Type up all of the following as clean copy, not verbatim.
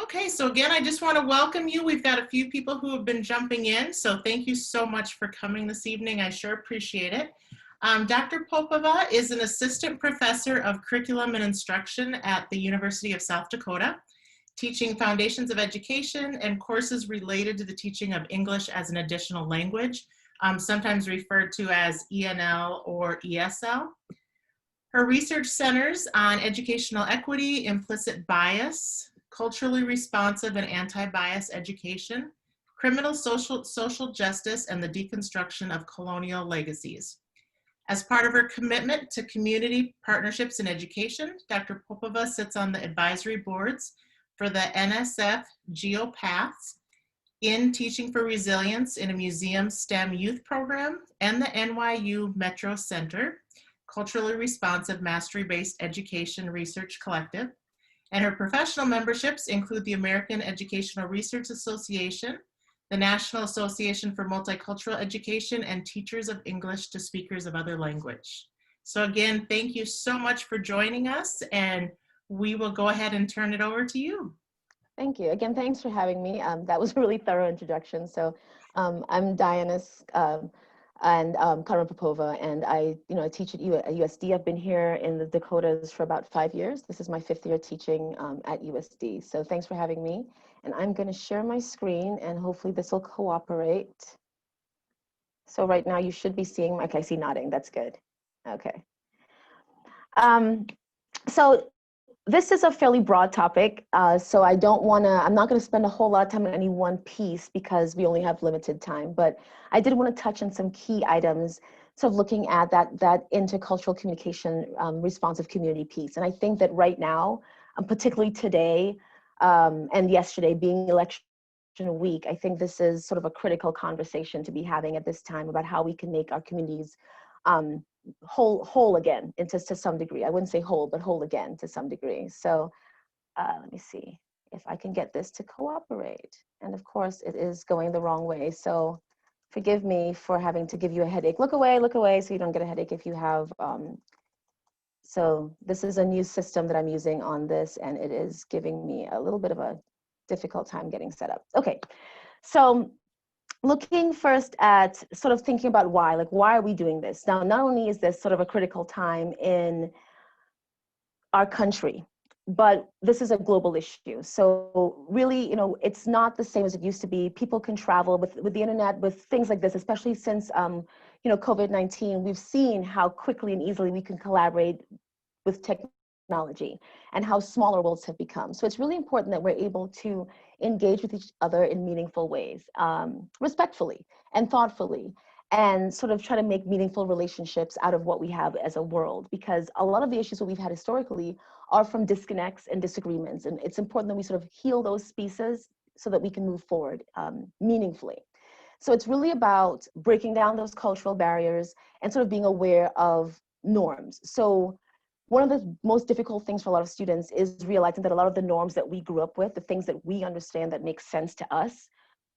Okay, so again, I just want to welcome you. We've got a few people who have been jumping in, so thank you so much for coming this evening. I sure appreciate it. Dr. Popova is an assistant professor of curriculum and instruction at the University of South Dakota, teaching foundations of education and courses related to the teaching of English as an additional language, sometimes referred to as ENL or ESL. Her research centers on educational equity, implicit bias, culturally responsive and anti-bias education, criminal social justice, and the deconstruction of colonial legacies. As part of her commitment to community partnerships in education, Dr. Popova sits on the advisory boards for the NSF GeoPaths in Teaching for Resilience in a Museum STEM Youth Program and the NYU Metro Center Culturally Responsive Mastery-Based Education Research Collective. And her professional memberships include the American Educational Research Association, the National Association for Multicultural Education, and Teachers of English to Speakers of Other Language. So again, thank you so much for joining us, and we will go ahead and turn it over to you. Thank you. Again, thanks for having me. That was a really thorough introduction. So I'm Dyanis and Conrad-Popova, and I teach at USD. I've been here in the Dakotas for about 5 years. This is my 5th year teaching at USD. So thanks for having me. And I'm going to share my screen, and hopefully this will cooperate. So right now you should be seeing, okay, I see nodding. That's good. Okay. So this is a fairly broad topic, so I'm not going to spend a whole lot of time on any one piece because we only have limited time, but I did want to touch on some key items, sort of looking at that intercultural communication responsive community piece. And I think that right now, particularly today and yesterday being election week, I think this is sort of a critical conversation to be having at this time about how we can make our communities whole again, to some degree. I wouldn't say whole, but whole again to some degree. So let me see if I can get this to cooperate. And of course it is going the wrong way. So forgive me for having to give you a headache. Look away so you don't get a headache if you have. So this is a new system that I'm using on this, and it is giving me a little bit of a difficult time getting set up. Okay, so looking first at sort of thinking about why are we doing this? Now, not only is this sort of a critical time in our country, but this is a global issue. So really, it's not the same as it used to be. People can travel with the internet, with things like this, especially since, COVID-19, we've seen how quickly and easily we can collaborate with technology and how smaller worlds have become. So it's really important that we're able to engage with each other in meaningful ways, respectfully and thoughtfully, and sort of try to make meaningful relationships out of what we have as a world, because a lot of the issues that we've had historically are from disconnects and disagreements, and it's important that we sort of heal those pieces so that we can move forward meaningfully. So it's really about breaking down those cultural barriers and sort of being aware of norms. So one of the most difficult things for a lot of students is realizing that a lot of the norms that we grew up with, the things that we understand that make sense to us,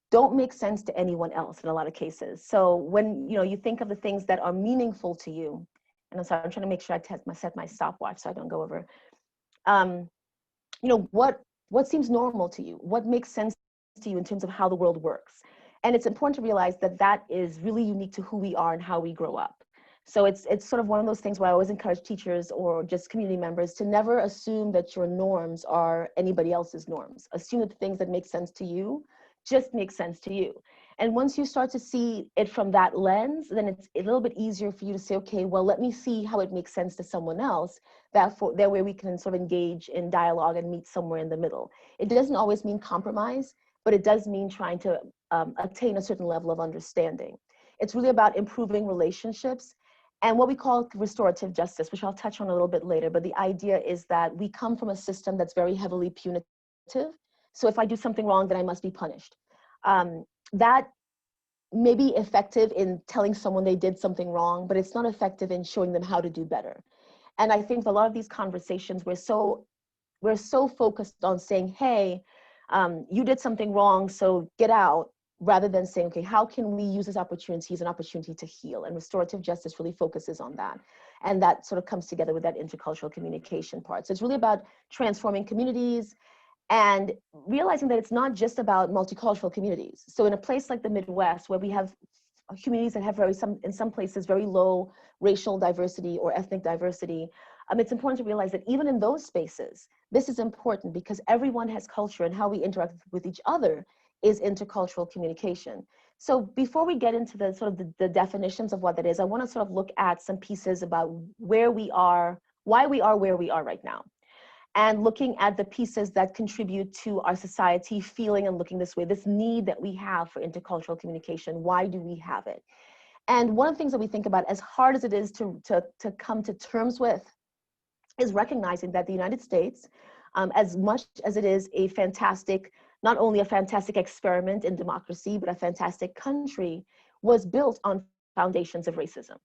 don't make sense to anyone else in a lot of cases. So when you think of the things that are meaningful to you, and I'm sorry, I'm trying to make sure I set my stopwatch so I don't go over. What seems normal to you? What makes sense to you in terms of how the world works? And it's important to realize that that is really unique to who we are and how we grow up. So it's sort of one of those things where I always encourage teachers or just community members to never assume that your norms are anybody else's norms. Assume that the things that make sense to you just make sense to you. And once you start to see it from that lens, then it's a little bit easier for you to say, okay, well, let me see how it makes sense to someone else. That way we can sort of engage in dialogue and meet somewhere in the middle. It doesn't always mean compromise, but it does mean trying to attain a certain level of understanding. It's really about improving relationships and what we call restorative justice, which I'll touch on a little bit later. But the idea is that we come from a system that's very heavily punitive. So if I do something wrong, then I must be punished. That may be effective in telling someone they did something wrong, but it's not effective in showing them how to do better. And I think a lot of these conversations, we're so focused on saying, hey, you did something wrong, so get out, rather than saying, okay, how can we use this opportunity as an opportunity to heal? And restorative justice really focuses on that. And that sort of comes together with that intercultural communication part. So it's really about transforming communities and realizing that it's not just about multicultural communities. So in a place like the Midwest, where we have communities that have in some places, very low racial diversity or ethnic diversity, it's important to realize that even in those spaces, this is important because everyone has culture, and how we interact with each other is intercultural communication. So before we get into the sort of the definitions of what that is, I want to sort of look at some pieces about where we are, why we are where we are right now, and looking at the pieces that contribute to our society feeling and looking this way, this need that we have for intercultural communication. Why do we have it? And one of the things that we think about, as hard as it is to come to terms with, is recognizing that the United States, as much as it is a fantastic, not only a fantastic experiment in democracy, but a fantastic country, was built on foundations of racism.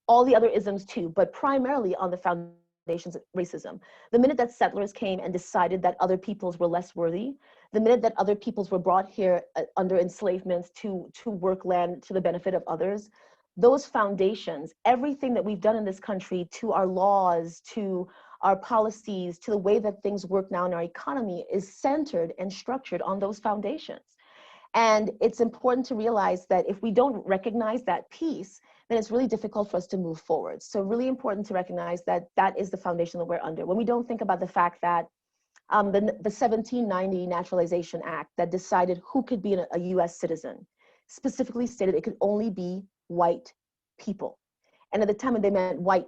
All the other isms too, but primarily on the foundations of racism. The minute that settlers came and decided that other peoples were less worthy, the minute that other peoples were brought here under enslavement to work land to the benefit of others, those foundations, everything that we've done in this country, to our laws, to our policies, to the way that things work now in our economy, is centered and structured on those foundations. And it's important to realize that if we don't recognize that piece, then it's really difficult for us to move forward. So really important to recognize that that is the foundation that we're under. When we don't think about the fact that the 1790 Naturalization Act that decided who could be a US citizen specifically stated it could only be white people. And at the time they meant white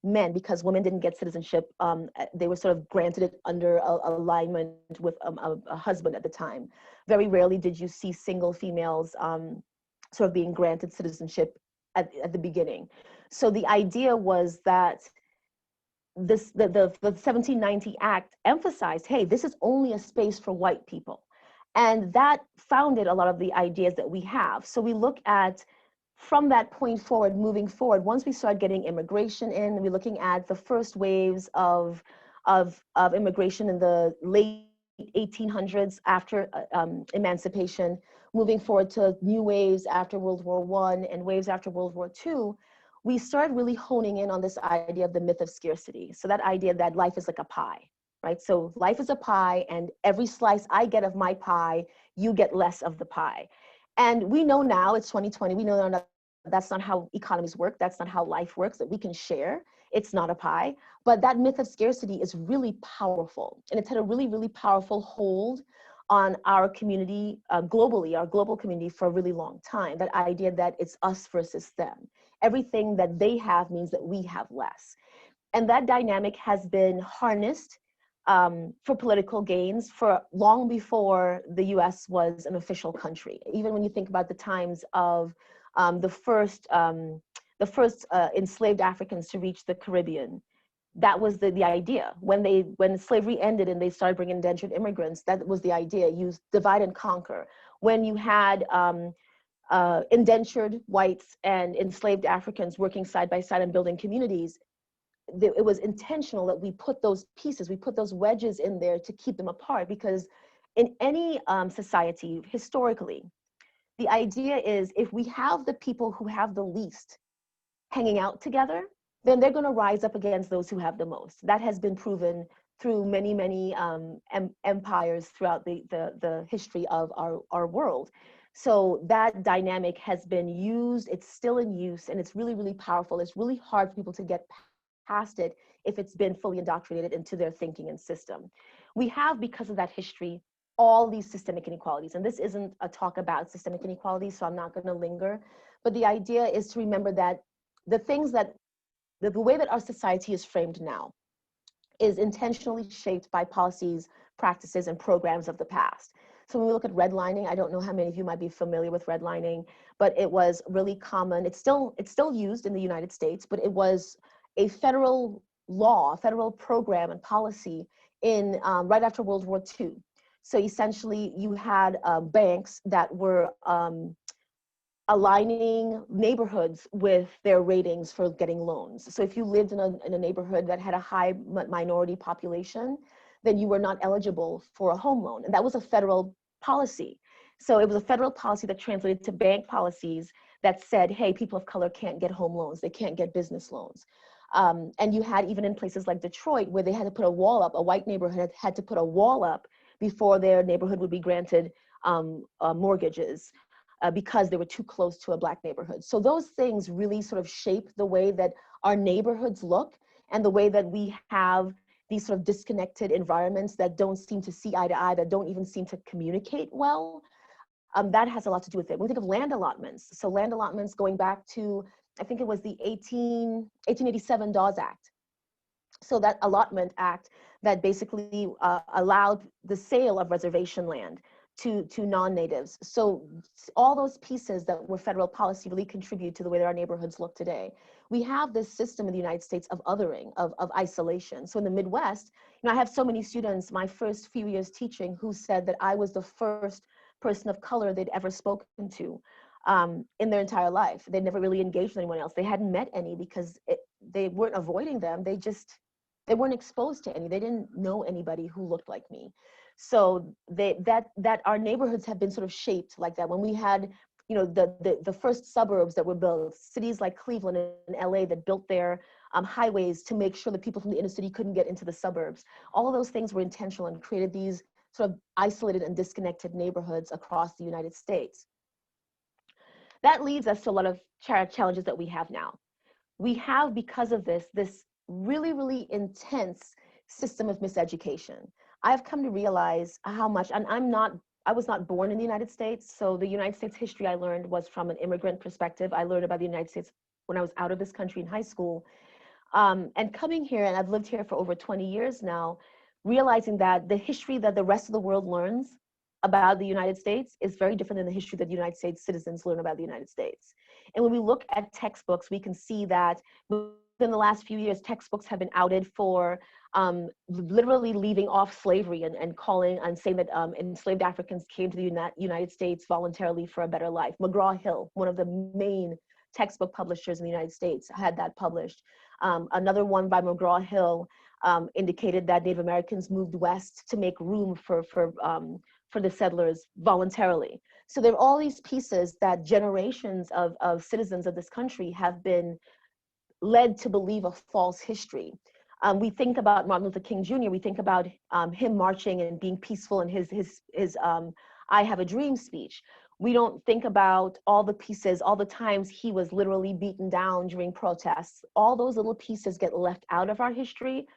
men, because women didn't get citizenship. They were sort of granted it under alignment with a husband at the time. Very rarely did you see single females sort of being granted citizenship at the beginning. So the idea was that the 1790 Act emphasized, hey, this is only a space for white people. And that founded a lot of the ideas that we have. So we look at, from that point forward, moving forward, once we start getting immigration in, we're looking at the first waves of immigration in the late 1800s after emancipation, moving forward to new waves after World War I and waves after World War II, we started really honing in on this idea of the myth of scarcity. So that idea that life is like a pie, right? So life is a pie, and every slice I get of my pie, you get less of the pie. And we know now, it's 2020, we know that that's not how economies work, that's not how life works, that we can share. It's not a pie, but that myth of scarcity is really powerful. And it's had a really, really powerful hold on our community globally, our global community, for a really long time. That idea that it's us versus them. Everything that they have means that we have less. And that dynamic has been harnessed for political gains for long before the US was an official country. Even when you think about the times of the first enslaved Africans to reach the Caribbean, that was the idea. When slavery ended and they started bringing indentured immigrants, that was the idea. You divide and conquer. When you had indentured whites and enslaved Africans working side by side and building communities, it was intentional that we put those pieces, we put those wedges in there to keep them apart, because in any society, historically, the idea is if we have the people who have the least hanging out together, then they're going to rise up against those who have the most. That has been proven through many, many empires throughout the history of our world. So that dynamic has been used, it's still in use, and it's really, really powerful. It's really hard for people to get past it if it's been fully indoctrinated into their thinking and system. We have, because of that history, all these systemic inequalities. And this isn't a talk about systemic inequality, so I'm not going to linger. But the idea is to remember that the things that, the way that our society is framed now is intentionally shaped by policies, practices, and programs of the past. So when we look at redlining, I don't know how many of you might be familiar with redlining, but it was really common. It's still used in the United States, but it was a federal law, a federal program and policy in right after World War II. So essentially, you had banks that were aligning neighborhoods with their ratings for getting loans. So if you lived in a neighborhood that had a high minority population, then you were not eligible for a home loan. And that was a federal policy. So it was a federal policy that translated to bank policies that said, hey, people of color can't get home loans, they can't get business loans. And you had, even in places like Detroit, where they had to put a wall up, a white neighborhood had to put a wall up before their neighborhood would be granted mortgages because they were too close to a Black neighborhood. So those things really sort of shape the way that our neighborhoods look and the way that we have these sort of disconnected environments that don't seem to see eye to eye, that don't even seem to communicate well. That has a lot to do with it. When we think of land allotments, so land allotments going back to, I think it was the 1887 Dawes Act. So that allotment act that basically allowed the sale of reservation land to non-natives. So all those pieces that were federal policy really contribute to the way that our neighborhoods look today. We have this system in the United States of othering, of isolation. So in the Midwest, I have so many students, my first few years teaching, who said that I was the first person of color they'd ever spoken to in their entire life. They'd never really engaged with anyone else. They hadn't met any because they weren't avoiding them. They weren't exposed to any. They didn't know anybody who looked like me. So that our neighborhoods have been sort of shaped like that. When we had, the first suburbs that were built, cities like Cleveland and LA that built their highways to make sure that people from the inner city couldn't get into the suburbs. All of those things were intentional and created these sort of isolated and disconnected neighborhoods across the United States. That leads us to a lot of challenges that we have now. We have, because of this really, really intense system of miseducation. I've come to realize how much, and I was not born in the United States, so the United States history I learned was from an immigrant perspective. I learned about the United States when I was out of this country in high school. And coming here, and I've lived here for over 20 years now, realizing that the history that the rest of the world learns about the United States is very different than the history that the United States citizens learn about the United States. And when we look at textbooks, we can see that in the last few years, textbooks have been outed for literally leaving off slavery and calling and saying that enslaved Africans came to the United States voluntarily for a better life. McGraw-Hill, one of the main textbook publishers in the United States, had that published. Another one by McGraw-Hill indicated that Native Americans moved west to make room for the settlers voluntarily. So there are all these pieces that generations of citizens of this country have been led to believe a false history. We think about Martin Luther King Jr., we think about him marching and being peaceful in his I Have a Dream speech. We don't think about all the pieces, all the times he was literally beaten down during protests. All those little pieces get left out of our history,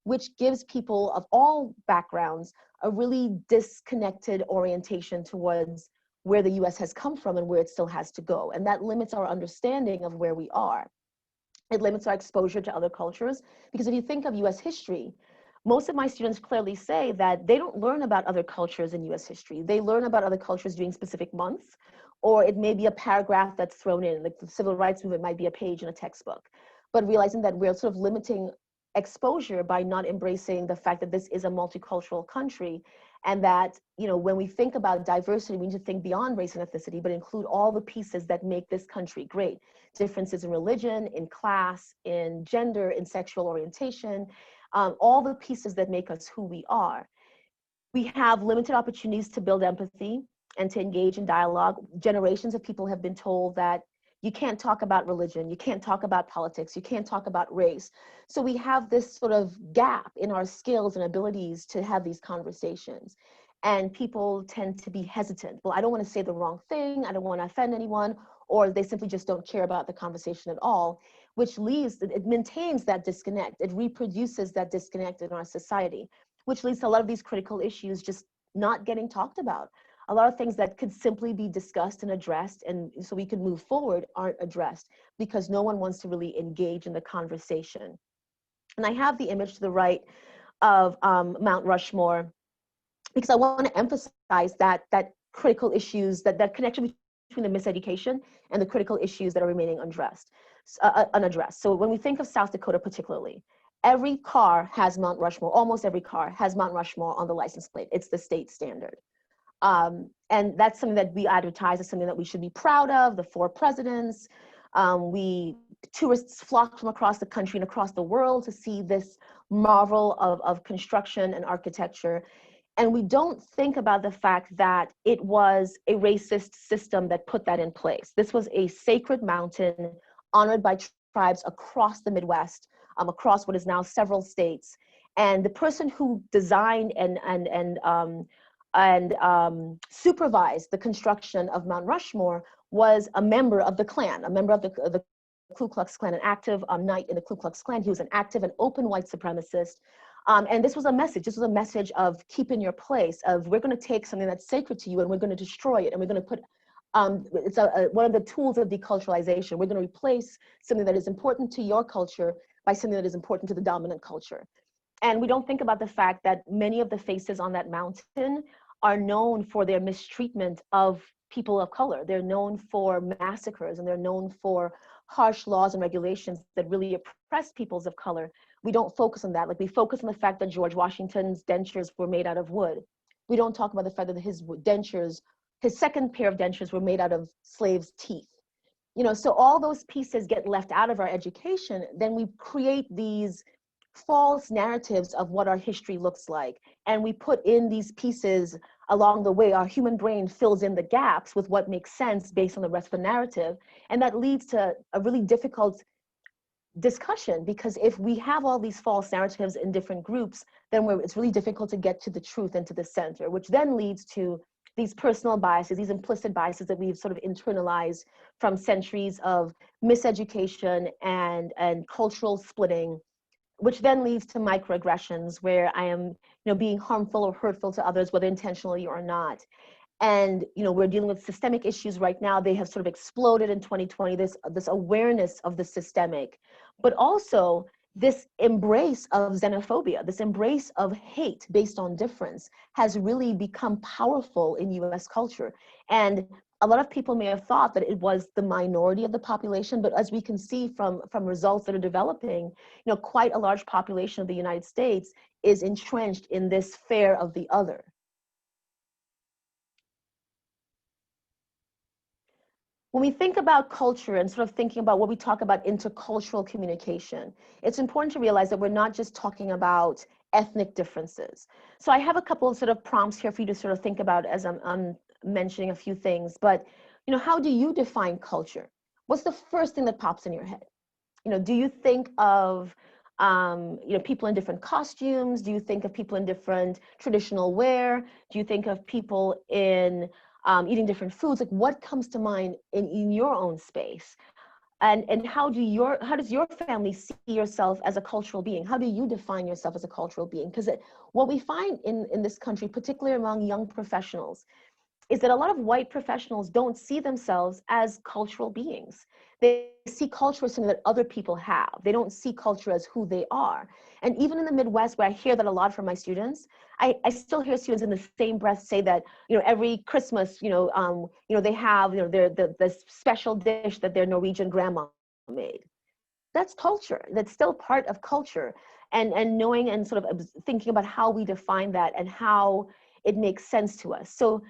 which gives people of all backgrounds a really disconnected orientation towards where the US has come from and where it still has to go. And that limits our understanding of where we are. It limits our exposure to other cultures, because if you think of US history, most of my students clearly say that they don't learn about other cultures in US history. They learn about other cultures during specific months, or it may be a paragraph that's thrown in, like the civil rights movement might be a page in a textbook. But realizing that we're sort of limiting exposure by not embracing the fact that this is a multicultural country, and that, when we think about diversity, we need to think beyond race and ethnicity, but include all the pieces that make this country great. Differences in religion, in class, in gender, in sexual orientation, all the pieces that make us who we are. We have limited opportunities to build empathy and to engage in dialogue. Generations of people have been told that you can't talk about religion, you can't talk about politics, you can't talk about race. So we have this sort of gap in our skills and abilities to have these conversations. And people tend to be hesitant. Well, I don't want to say the wrong thing, I don't want to offend anyone, or they simply just don't care about the conversation at all, which it maintains that disconnect. It reproduces that disconnect in our society, which leads to a lot of these critical issues just not getting talked about. A lot of things that could simply be discussed and addressed, and so we could move forward, aren't addressed because no one wants to really engage in the conversation. And I have the image to the right of Mount Rushmore, because I want to emphasize that critical issues, that connection between the miseducation and the critical issues that are remaining unaddressed. So when we think of South Dakota particularly, every car has Mount Rushmore, almost every car has Mount Rushmore on the license plate. It's the state standard. And that's something that we advertise as something that we should be proud of, the 4 presidents. Tourists flock from across the country and across the world to see this marvel of construction and architecture. And we don't think about the fact that it was a racist system that put that in place. This was a sacred mountain honored by tribes across the Midwest, across what is now several states. And the person who designed and supervised the construction of Mount Rushmore was a member of the Klan, a member of the Ku Klux Klan, an active knight in the Ku Klux Klan. He was an active and open white supremacist. And this was a message. This was a message of keep in your place, of we're going to take something that's sacred to you and we're going to destroy it. And we're going to put, it's one of the tools of deculturalization. We're going to replace something that is important to your culture by something that is important to the dominant culture. And we don't think about the fact that many of the faces on that mountain are known for their mistreatment of people of color. They're known for massacres, and they're known for harsh laws and regulations that really oppress peoples of color. We don't focus on that. Like, we focus on the fact that George Washington's dentures were made out of wood. We don't talk about the fact that his dentures, his second pair of dentures, were made out of slaves' teeth. You know, so all those pieces get left out of our education. Then we create these false narratives of what our history looks like. And we put in these pieces along the way. Our human brain fills in the gaps with what makes sense based on the rest of the narrative. And that leads to a really difficult discussion, because if we have all these false narratives in different groups, then it's really difficult to get to the truth and to the center, which then leads to these personal biases, these implicit biases that we've sort of internalized from centuries of miseducation and cultural splitting, which then leads to microaggressions where I am, being harmful or hurtful to others, whether intentionally or not. And, we're dealing with systemic issues right now. They have sort of exploded in 2020, this awareness of the systemic, but also this embrace of xenophobia, this embrace of hate based on difference has really become powerful in US culture. And a lot of people may have thought that it was the minority of the population, but as we can see from results that are developing, quite a large population of the United States is entrenched in this fear of the other. When we think about culture and sort of thinking about what we talk about intercultural communication, it's important to realize that we're not just talking about ethnic differences. So I have a couple of sort of prompts here for you to sort of think about as I'm mentioning a few things, but how do you define culture? What's the first thing that pops in your head? Do you think of people in different costumes? Do you think of people in different traditional wear? Do you think of people in eating different foods? Like, what comes to mind in your own space? And how does your family see yourself as a cultural being? How do you define yourself as a cultural being? Because what we find in this country, particularly among young professionals, is that a lot of white professionals don't see themselves as cultural beings. They see culture as something that other people have. They don't see culture as who they are. And even in the Midwest, where I hear that a lot from my students, I still hear students in the same breath say that, every Christmas, they have, the special dish that their Norwegian grandma made. That's culture. That's still part of culture. And knowing and sort of thinking about how we define that and how it makes sense to us. So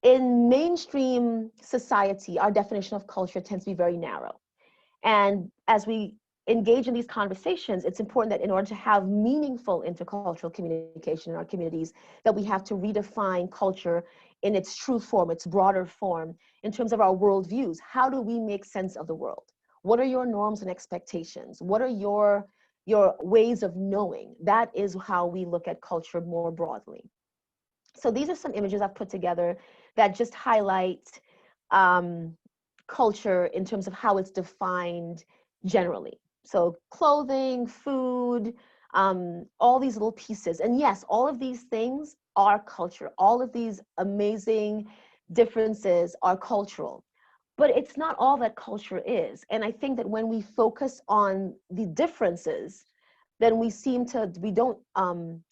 in mainstream society, our definition of culture tends to be very narrow. And as we engage in these conversations, it's important that in order to have meaningful intercultural communication in our communities, that we have to redefine culture in its true form, its broader form, in terms of our worldviews. How do we make sense of the world? What are your norms and expectations? What are your ways of knowing? That is how we look at culture more broadly. So these are some images I've put together that just highlight culture in terms of how it's defined generally. So clothing, food, all these little pieces. And yes, all of these things are culture. All of these amazing differences are cultural. But it's not all that culture is. And I think that when we focus on the differences, then we don't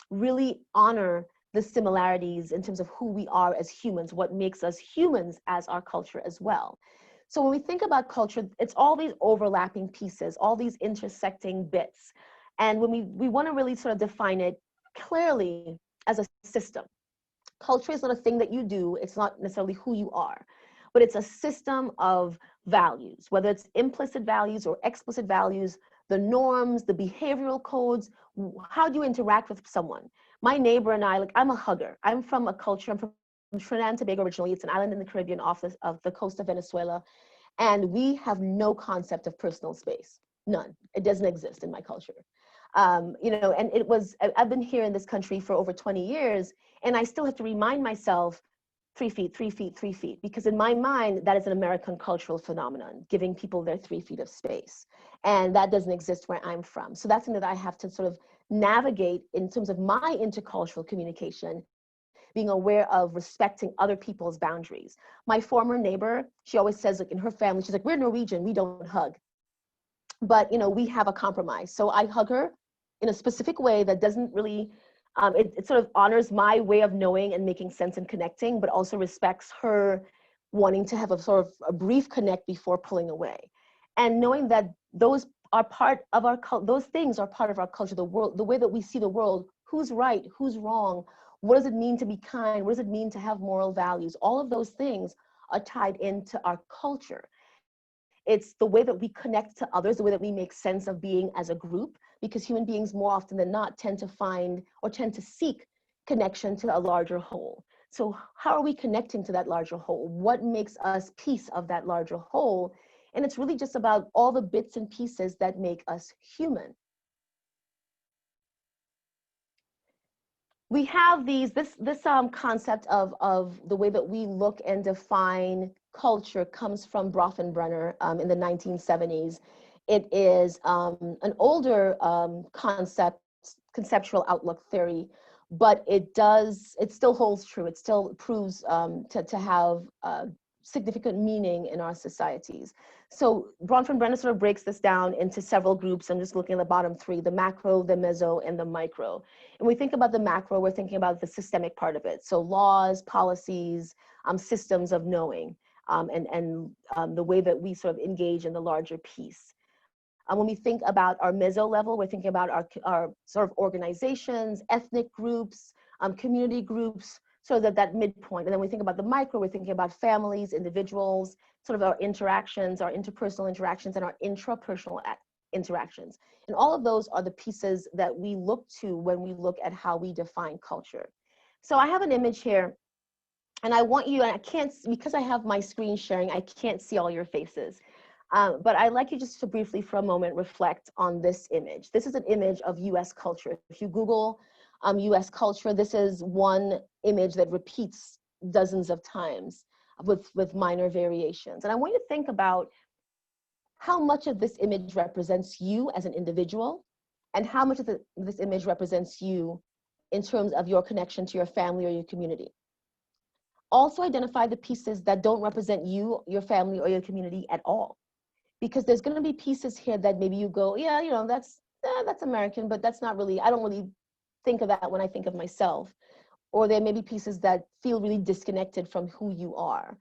really honor the similarities in terms of who we are as humans, what makes us humans as our culture as well. So when we think about culture, it's all these overlapping pieces, all these intersecting bits. And when we want to really sort of define it clearly as a system. Culture is not a thing that you do, it's not necessarily who you are, but it's a system of values, whether it's implicit values or explicit values, the norms, the behavioral codes. How do you interact with someone? My neighbor and I, I'm a hugger. I'm from a culture, I'm from Trinidad and Tobago originally. It's an island in the Caribbean off of the coast of Venezuela. And we have no concept of personal space, none. It doesn't exist in my culture. You know, and I've been here in this country for over 20 years, and I still have to remind myself 3 feet, 3 feet, 3 feet, because in my mind, that is an American cultural phenomenon, giving people their 3 feet of space. And that doesn't exist where I'm from. So that's something that I have to sort of navigate in terms of my intercultural communication, being aware of respecting other people's boundaries. My former neighbor, she always says, like, in her family, she's like, we're Norwegian, we don't hug. But, you know, we have a compromise. So I hug her in a specific way that doesn't really, it sort of honors my way of knowing and making sense and connecting, but also respects her wanting to have a sort of a brief connect before pulling away. And knowing that those are part of our culture, those things are part of our culture, the world, the way that we see the world, who's right, who's wrong, what does it mean to be kind, what does it mean to have moral values, all of those things are tied into our culture. It's the way that we connect to others, the way that we make sense of being as a group, because human beings more often than not tend to find or tend to seek connection to a larger whole. So how are we connecting to that larger whole? What makes us piece of that larger whole? And it's really just about all the bits and pieces that make us human. We have this concept of the way that we look and define culture comes from Bronfenbrenner in the 1970s. It is an older conceptual outlook theory, but it still holds true. It still proves to have significant meaning in our societies. So Bronfenbrenner sort of breaks this down into several groups. I'm just looking at the bottom three: the macro, the meso, and the micro. And we think about the macro, we're thinking about the systemic part of it. So laws, policies, systems of knowing, and the way that we sort of engage in the larger piece. When we think about our meso level, we're thinking about our sort of organizations, ethnic groups, community groups, so that midpoint. And then we think about the micro, we're thinking about families, individuals, sort of our interactions, our interpersonal interactions, and our intrapersonal interactions. And all of those are the pieces that we look to when we look at how we define culture. So I have an image here, and I want you, and I can't, because I have my screen sharing, I can't see all your faces. But I'd like you just to briefly for a moment reflect on this image. This is an image of US culture. If you Google US culture, this is one image that repeats dozens of times with minor variations. And I want you to think about how much of this image represents you as an individual, and how much of this image represents you in terms of your connection to your family or your community. Also identify the pieces that don't represent you, your family, or your community at all. Because there's going to be pieces here that maybe you go, yeah, you know, that's American, but that's not really, I don't really think of that when I think of myself. Or there may be pieces that feel really disconnected from who you are.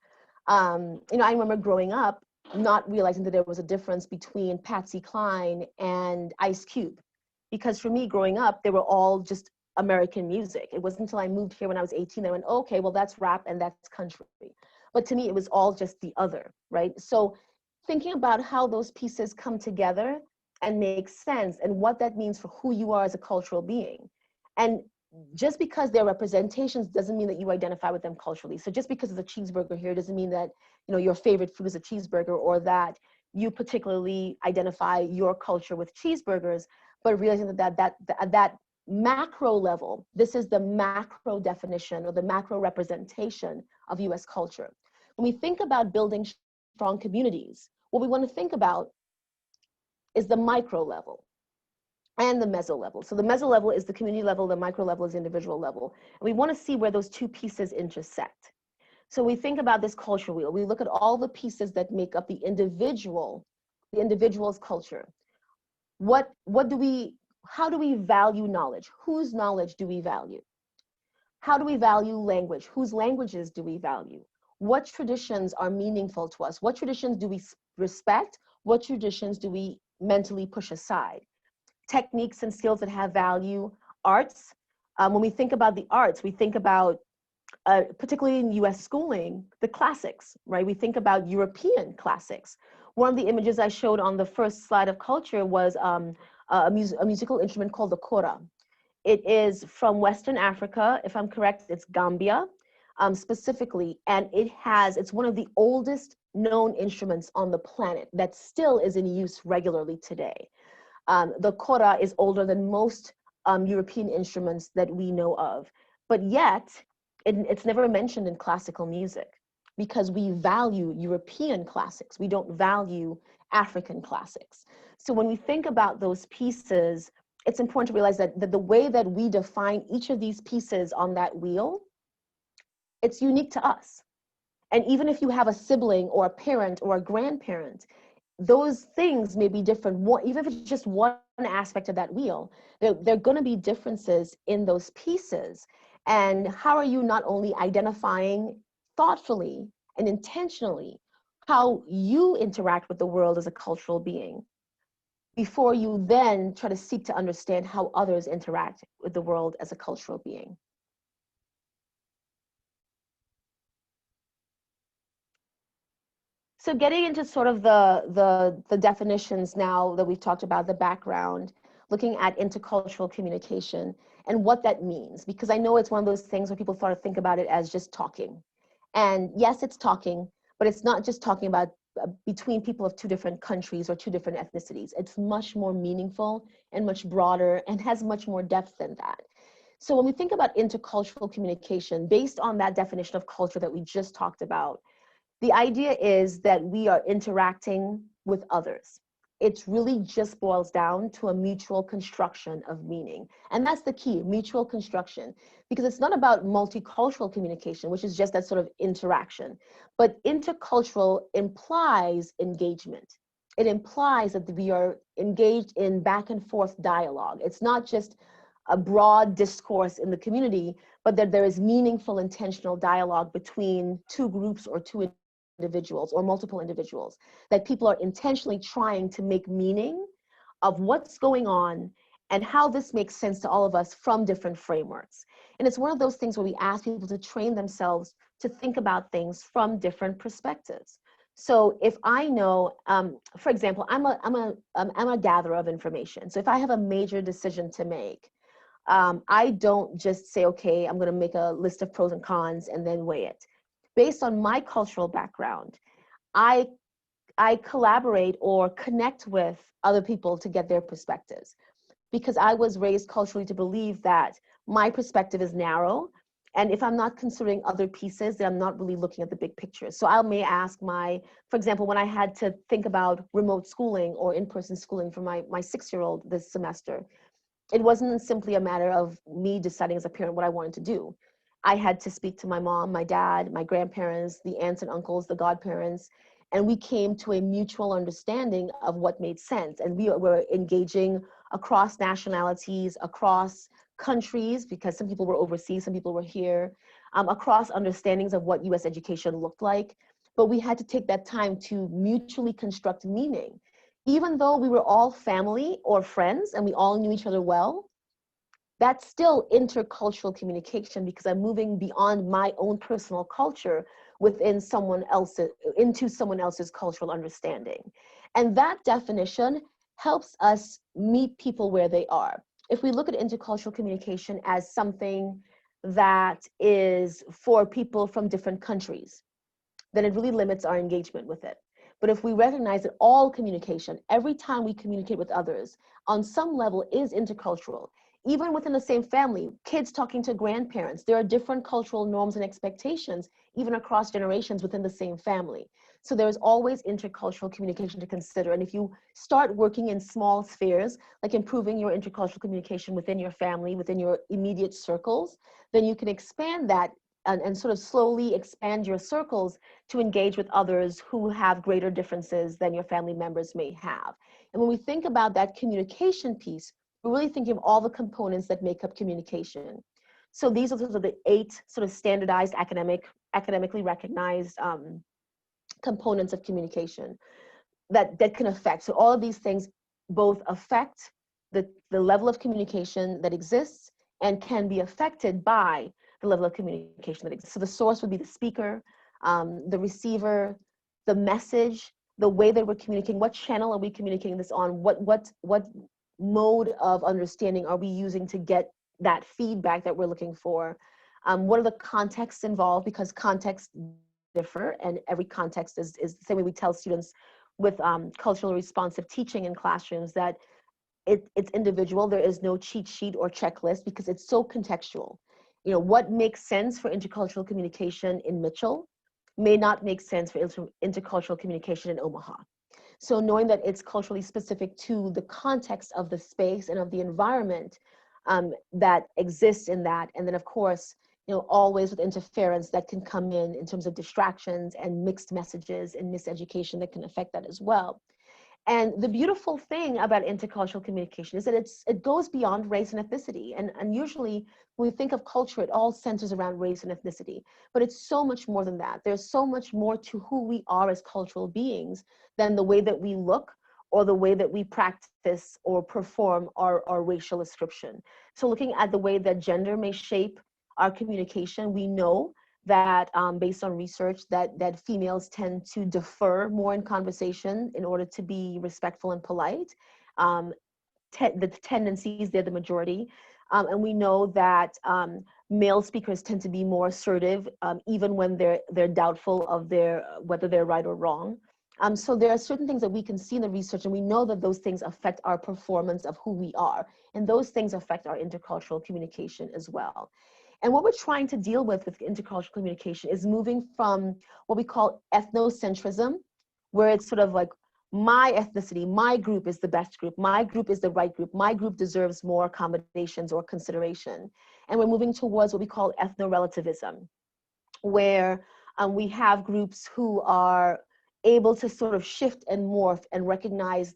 You know, I remember growing up, not realizing that there was a difference between Patsy Cline and Ice Cube. Because for me, growing up, they were all just American music. It wasn't until I moved here when I was 18, I went, okay, well, that's rap and that's country. But to me, it was all just the other, right? So thinking about how those pieces come together and make sense, and what that means for who you are as a cultural being. And just because they're representations doesn't mean that you identify with them culturally. So just because there's a cheeseburger here doesn't mean that, you know, your favorite food is a cheeseburger, or that you particularly identify your culture with cheeseburgers, but realizing that macro level, this is the macro definition or the macro representation of US culture. When we think about building strong communities, what we want to think about is the micro level and the meso level. So the meso level is the community level, the micro level is the individual level. And we want to see where those two pieces intersect. So we think about this culture wheel. We look at all the pieces that make up the individual's culture. How do we value knowledge? Whose knowledge do we value? How do we value language? Whose languages do we value? What traditions are meaningful to us? What traditions do we respect? What traditions do we mentally push aside? Techniques and skills that have value, arts. When we think about the arts, we think about, particularly in US schooling, the classics, right? We think about European classics. One of the images I showed on the first slide of culture was a musical instrument called the kora. It is from Western Africa, if I'm correct, it's Gambia specifically, and it's one of the oldest known instruments on the planet that still is in use regularly today. The kora is older than most European instruments that we know of, but yet it's never mentioned in classical music because we value European classics. We don't value African classics. So when we think about those pieces, it's important to realize that the way that we define each of these pieces on that wheel, it's unique to us. And even if you have a sibling or a parent or a grandparent, those things may be different. Even if it's just one aspect of that wheel, there are going to be differences in those pieces. And how are you not only identifying thoughtfully and intentionally how you interact with the world as a cultural being before you then try to seek to understand how others interact with the world as a cultural being? So getting into sort of the definitions now that we've talked about, the background, looking at intercultural communication and what that means, because I know it's one of those things where people sort of think about it as just talking. And yes, it's talking, but it's not just talking about between people of two different countries or two different ethnicities. It's much more meaningful and much broader and has much more depth than that. So when we think about intercultural communication, based on that definition of culture that we just talked about, the idea is that we are interacting with others. It really just boils down to a mutual construction of meaning. And that's the key, mutual construction, because it's not about multicultural communication, which is just that sort of interaction, but intercultural implies engagement. It implies that we are engaged in back and forth dialogue. It's not just a broad discourse in the community, but that there is meaningful, intentional dialogue between two groups or two individuals or multiple individuals, that people are intentionally trying to make meaning of what's going on and how this makes sense to all of us from different frameworks. And it's one of those things where we ask people to train themselves to think about things from different perspectives. So if I know, for example, I'm a gatherer of information. So if I have a major decision to make, I don't just say, okay, I'm going to make a list of pros and cons and then weigh it. Based on my cultural background, I collaborate or connect with other people to get their perspectives, because I was raised culturally to believe that my perspective is narrow. And if I'm not considering other pieces, then I'm not really looking at the big picture. So I may ask for example, when I had to think about remote schooling or in-person schooling for my 6-year-old this semester, it wasn't simply a matter of me deciding as a parent what I wanted to do. I had to speak to my mom, my dad, my grandparents, the aunts and uncles, the godparents, and we came to a mutual understanding of what made sense. And we were engaging across nationalities, across countries, because some people were overseas, some people were here, across understandings of what US education looked like. But we had to take that time to mutually construct meaning. Even though we were all family or friends and we all knew each other well, that's still intercultural communication, because I'm moving beyond my own personal culture within into someone else's cultural understanding. And that definition helps us meet people where they are. If we look at intercultural communication as something that is for people from different countries, then it really limits our engagement with it. But if we recognize that all communication, every time we communicate with others, on some level is intercultural. Even within the same family, kids talking to grandparents, there are different cultural norms and expectations, even across generations within the same family. So there's always intercultural communication to consider. And if you start working in small spheres, like improving your intercultural communication within your family, within your immediate circles, then you can expand that and sort of slowly expand your circles to engage with others who have greater differences than your family members may have. And when we think about that communication piece, we're really thinking of all the components that make up communication. So these are sort of the 8 sort of standardized academically recognized components of communication that can affect. So all of these things both affect the level of communication that exists and can be affected by the level of communication that exists. So the source would be the speaker, the receiver, the message, the way that we're communicating, what channel are we communicating this on, what mode of understanding are we using to get that feedback that we're looking for, what are the contexts involved, because contexts differ and every context is the same way we tell students with culturally responsive teaching in classrooms that it's individual. There is no cheat sheet or checklist because it's so contextual. You know, what makes sense for intercultural communication in Mitchell may not make sense for intercultural communication in Omaha. So knowing that it's culturally specific to the context of the space and of the environment that exists in that. And then of course, you know, always with interference that can come in terms of distractions and mixed messages and miseducation that can affect that as well. And the beautiful thing about intercultural communication is that it goes beyond race and ethnicity. And usually when we think of culture, it all centers around race and ethnicity, but it's so much more than that. There's so much more to who we are as cultural beings than the way that we look or the way that we practice or perform our racial ascription. So looking at the way that gender may shape our communication, we know that based on research that females tend to defer more in conversation in order to be respectful and polite. The tendencies, they're the majority. And we know that male speakers tend to be more assertive, even when they're doubtful of whether they're right or wrong. So there are certain things that we can see in the research, and we know that those things affect our performance of who we are. And those things affect our intercultural communication as well. And what we're trying to deal with intercultural communication is moving from what we call ethnocentrism, where it's sort of like my ethnicity, my group is the best group, my group is the right group, my group deserves more accommodations or consideration. And we're moving towards what we call ethno-relativism, where we have groups who are able to sort of shift and morph and recognize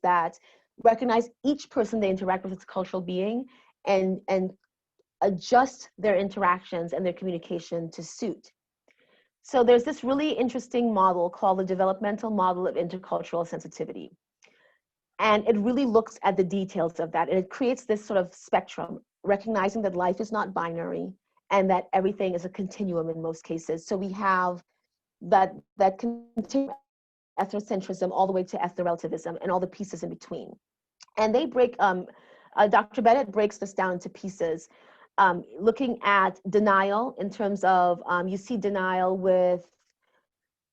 each person they interact with as a cultural being and adjust their interactions and their communication to suit. So there's this really interesting model called the developmental model of intercultural sensitivity. And it really looks at the details of that. And it creates this sort of spectrum, recognizing that life is not binary and that everything is a continuum in most cases. So we have that continuum, ethnocentrism, all the way to ethno-relativism and all the pieces in between. And they break, Dr. Bennett breaks this down into pieces. Looking at denial in terms of, you see denial with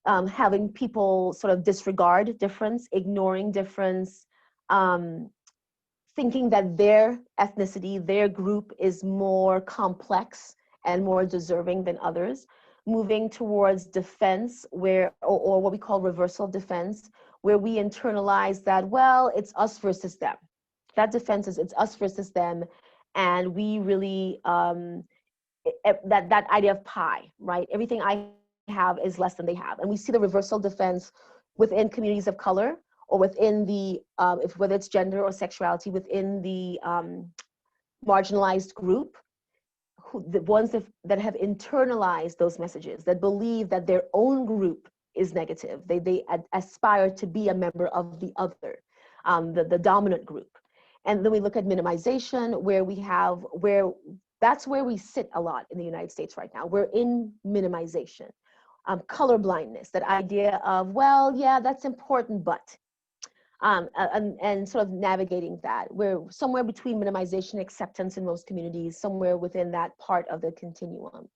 having people sort of disregard difference, ignoring difference, thinking that their ethnicity, their group is more complex and more deserving than others, moving towards defense or what we call reversal defense, where we internalize that, well, it's us versus them. That defense is it's us versus them. And we really, that idea of pie, right? Everything I have is less than they have. And we see the reversal defense within communities of color or within the, whether it's gender or sexuality, within the marginalized group, the ones that have internalized those messages, that believe that their own group is negative. They aspire to be a member of the other, the dominant group. And then we look at minimization, that's where we sit a lot in the United States right now. We're in minimization. Color blindness, that idea of, well, yeah, that's important, but, and sort of navigating that. We're somewhere between minimization and acceptance in most communities, somewhere within that part of the continuum.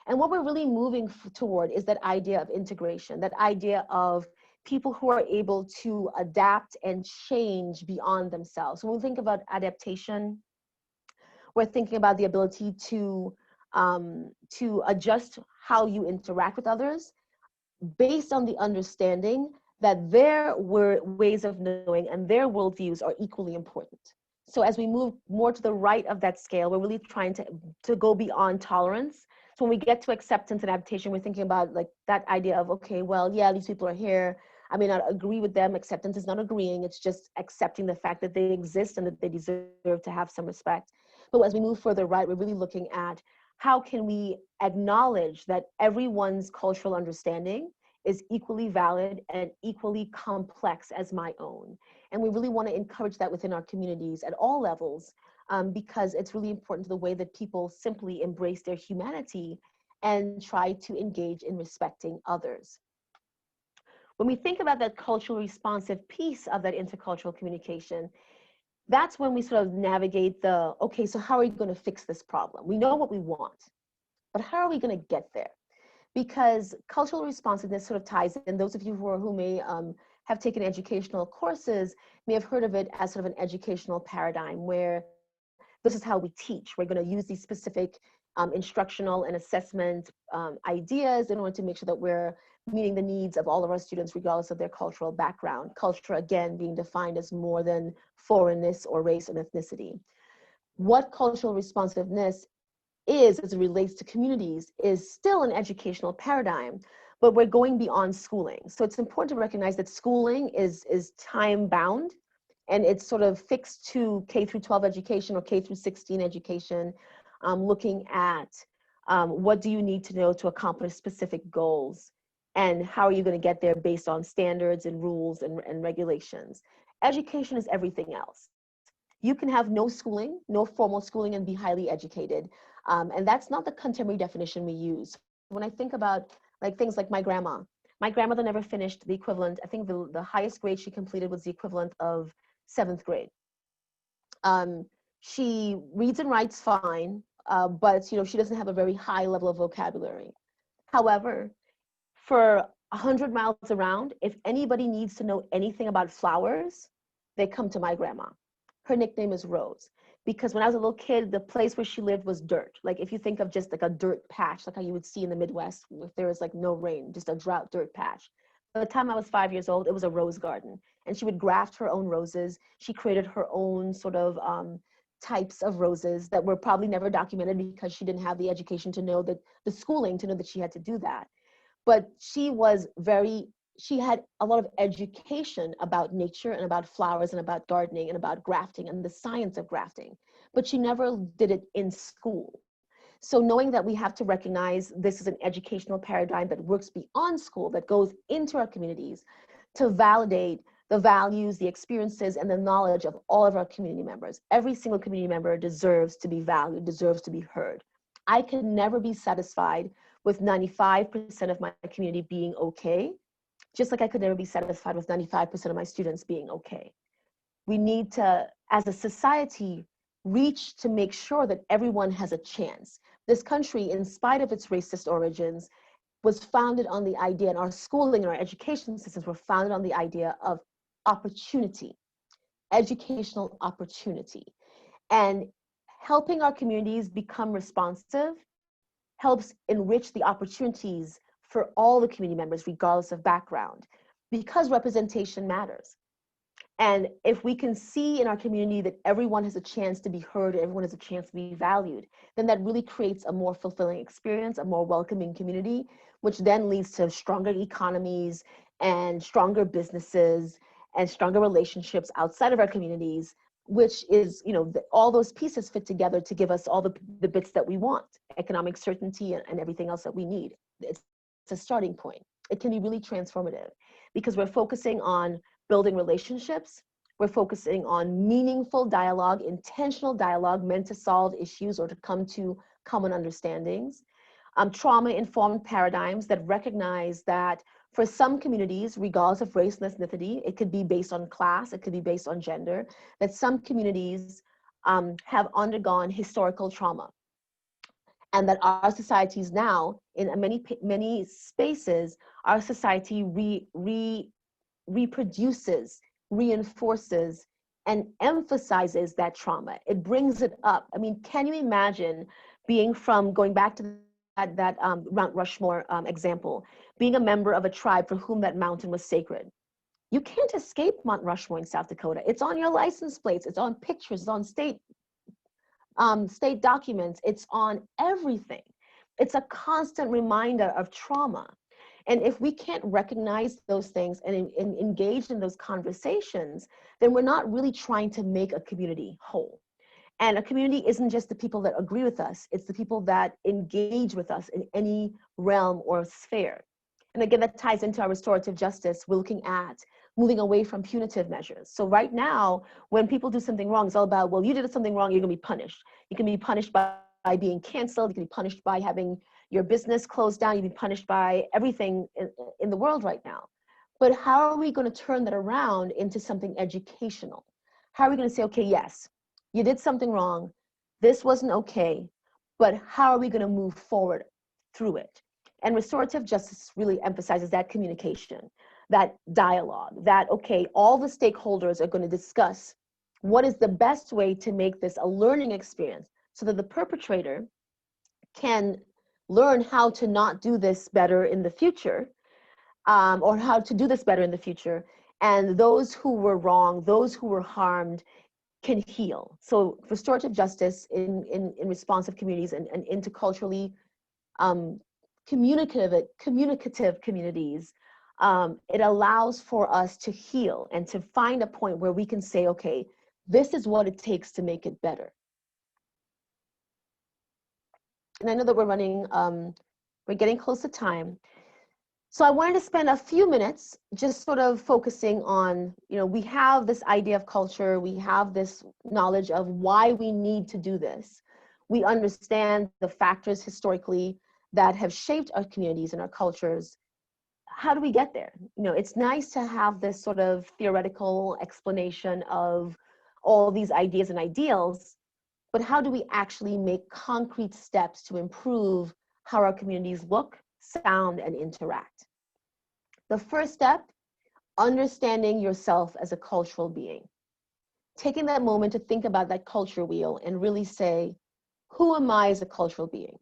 And what we're really moving toward is that idea of integration, that idea of people who are able to adapt and change beyond themselves. When we think about adaptation, we're thinking about the ability to adjust how you interact with others based on the understanding that their ways of knowing and their worldviews are equally important. So as we move more to the right of that scale, we're really trying to go beyond tolerance. So when we get to acceptance and adaptation, we're thinking about like that idea of, okay, well, yeah, these people are here. I may not agree with them. Acceptance is not agreeing. It's just accepting the fact that they exist and that they deserve to have some respect. But as we move further right, we're really looking at how can we acknowledge that everyone's cultural understanding is equally valid and equally complex as my own. And we really want to encourage that within our communities at all levels, because it's really important to the way that people simply embrace their humanity and try to engage in respecting others. When we think about that culturally responsive piece of that intercultural communication, that's when we sort of navigate okay, so how are we going to fix this problem? We know what we want, but how are we going to get there? Because cultural responsiveness sort of ties in, those of you who may have taken educational courses may have heard of it as sort of an educational paradigm where this is how we teach. We're going to use these specific instructional and assessment ideas in order to make sure that we're meeting the needs of all of our students, regardless of their cultural background. Culture, again, being defined as more than foreignness or race and ethnicity. What cultural responsiveness is as it relates to communities is still an educational paradigm, but we're going beyond schooling. So it's important to recognize that schooling is time bound, and it's sort of fixed to K through 12 education or K through 16 education, looking at what do you need to know to accomplish specific goals, and how are you going to get there based on standards and rules and regulations. Education is everything else. You can have no schooling, no formal schooling, and be highly educated. And that's not the contemporary definition we use. When I think about like things like my grandmother never finished the equivalent. I think the highest grade she completed was the equivalent of 7th grade. She reads and writes fine, but she doesn't have a very high level of vocabulary. However, for 100 miles around, if anybody needs to know anything about flowers, they come to my grandma. Her nickname is Rose, because when I was a little kid, the place where she lived was dirt. Like if you think of just like a dirt patch, like how you would see in the Midwest, if there was like no rain, just a drought dirt patch. By the time I was 5 years old, it was a rose garden, and she would graft her own roses. She created her own sort of types of roses that were probably never documented because she didn't have the education to know that, the schooling to know that she had to do that. But she had a lot of education about nature and about flowers and about gardening and about grafting and the science of grafting, but she never did it in school. So knowing that we have to recognize this is an educational paradigm that works beyond school, that goes into our communities to validate the values, the experiences, and the knowledge of all of our community members. Every single community member deserves to be valued, deserves to be heard. I can never be satisfied with 95% of my community being okay, just like I could never be satisfied with 95% of my students being okay. We need to, as a society, reach to make sure that everyone has a chance. This country, in spite of its racist origins, was founded on the idea, and our schooling and our education systems were founded on the idea of opportunity, educational opportunity. And helping our communities become responsive helps enrich the opportunities for all the community members, regardless of background, because representation matters. And if we can see in our community that everyone has a chance to be heard, everyone has a chance to be valued, then that really creates a more fulfilling experience, a more welcoming community, which then leads to stronger economies and stronger businesses and stronger relationships outside of our communities, which is, all those pieces fit together to give us all the bits that we want, economic certainty and everything else that we need. It's a starting point. It can be really transformative because we're focusing on building relationships. We're focusing on meaningful dialogue, intentional dialogue meant to solve issues or to come to common understandings. Trauma-informed paradigms that recognize that for some communities, regardless of race and ethnicity, it could be based on class, it could be based on gender, that some communities have undergone historical trauma. And that our societies now, in many spaces, our society reproduces, reinforces, and emphasizes that trauma. It brings it up. I mean, can you imagine going back to that Mount Rushmore example, being a member of a tribe for whom that mountain was sacred? You can't escape Mount Rushmore in South Dakota. It's on your license plates, it's on pictures, it's on state documents, it's on everything. It's a constant reminder of trauma. And if we can't recognize those things and engage in those conversations, then we're not really trying to make a community whole. And a community isn't just the people that agree with us, it's the people that engage with us in any realm or sphere. And again, that ties into our restorative justice. We're looking at moving away from punitive measures. So right now, when people do something wrong, it's all about, well, you did something wrong, you're gonna be punished. You can be punished by being canceled, you can be punished by having your business closed down, you can be punished by everything in the world right now. But how are we gonna turn that around into something educational? How are we gonna say, okay, yes, you did something wrong, this wasn't okay, but how are we gonna move forward through it? And restorative justice really emphasizes that communication, that dialogue, that, okay, all the stakeholders are going to discuss what is the best way to make this a learning experience so that the perpetrator can learn how to not do this better in the future, or how to do this better in the future. And those who were wrong, those who were harmed, can heal. So restorative justice in responsive communities and interculturally communicative communities, it allows for us to heal and to find a point where we can say, okay, this is what it takes to make it better. And I know that we're getting close to time. So I wanted to spend a few minutes just sort of focusing on, we have this idea of culture, we have this knowledge of why we need to do this. We understand the factors historically that have shaped our communities and our cultures. How do we get there? It's nice to have this sort of theoretical explanation of all these ideas and ideals, but how do we actually make concrete steps to improve how our communities look, sound, and interact? The first step, understanding yourself as a cultural being. Taking that moment to think about that culture wheel and really say, who am I as a cultural being?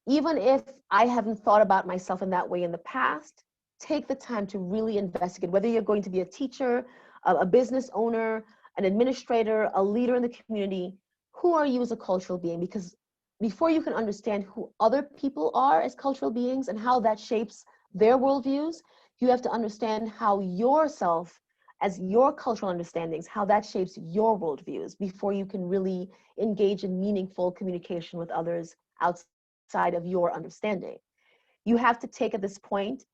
Even if I haven't thought about myself in that way in the past, take the time to really investigate whether you're going to be a teacher, a business owner, an administrator, a leader in the community. Who are you as a cultural being? Because before you can understand who other people are as cultural beings and how that shapes their worldviews, you have to understand how yourself, as your cultural understandings, how that shapes your worldviews before you can really engage in meaningful communication with others outside of your understanding. You have to take at this point,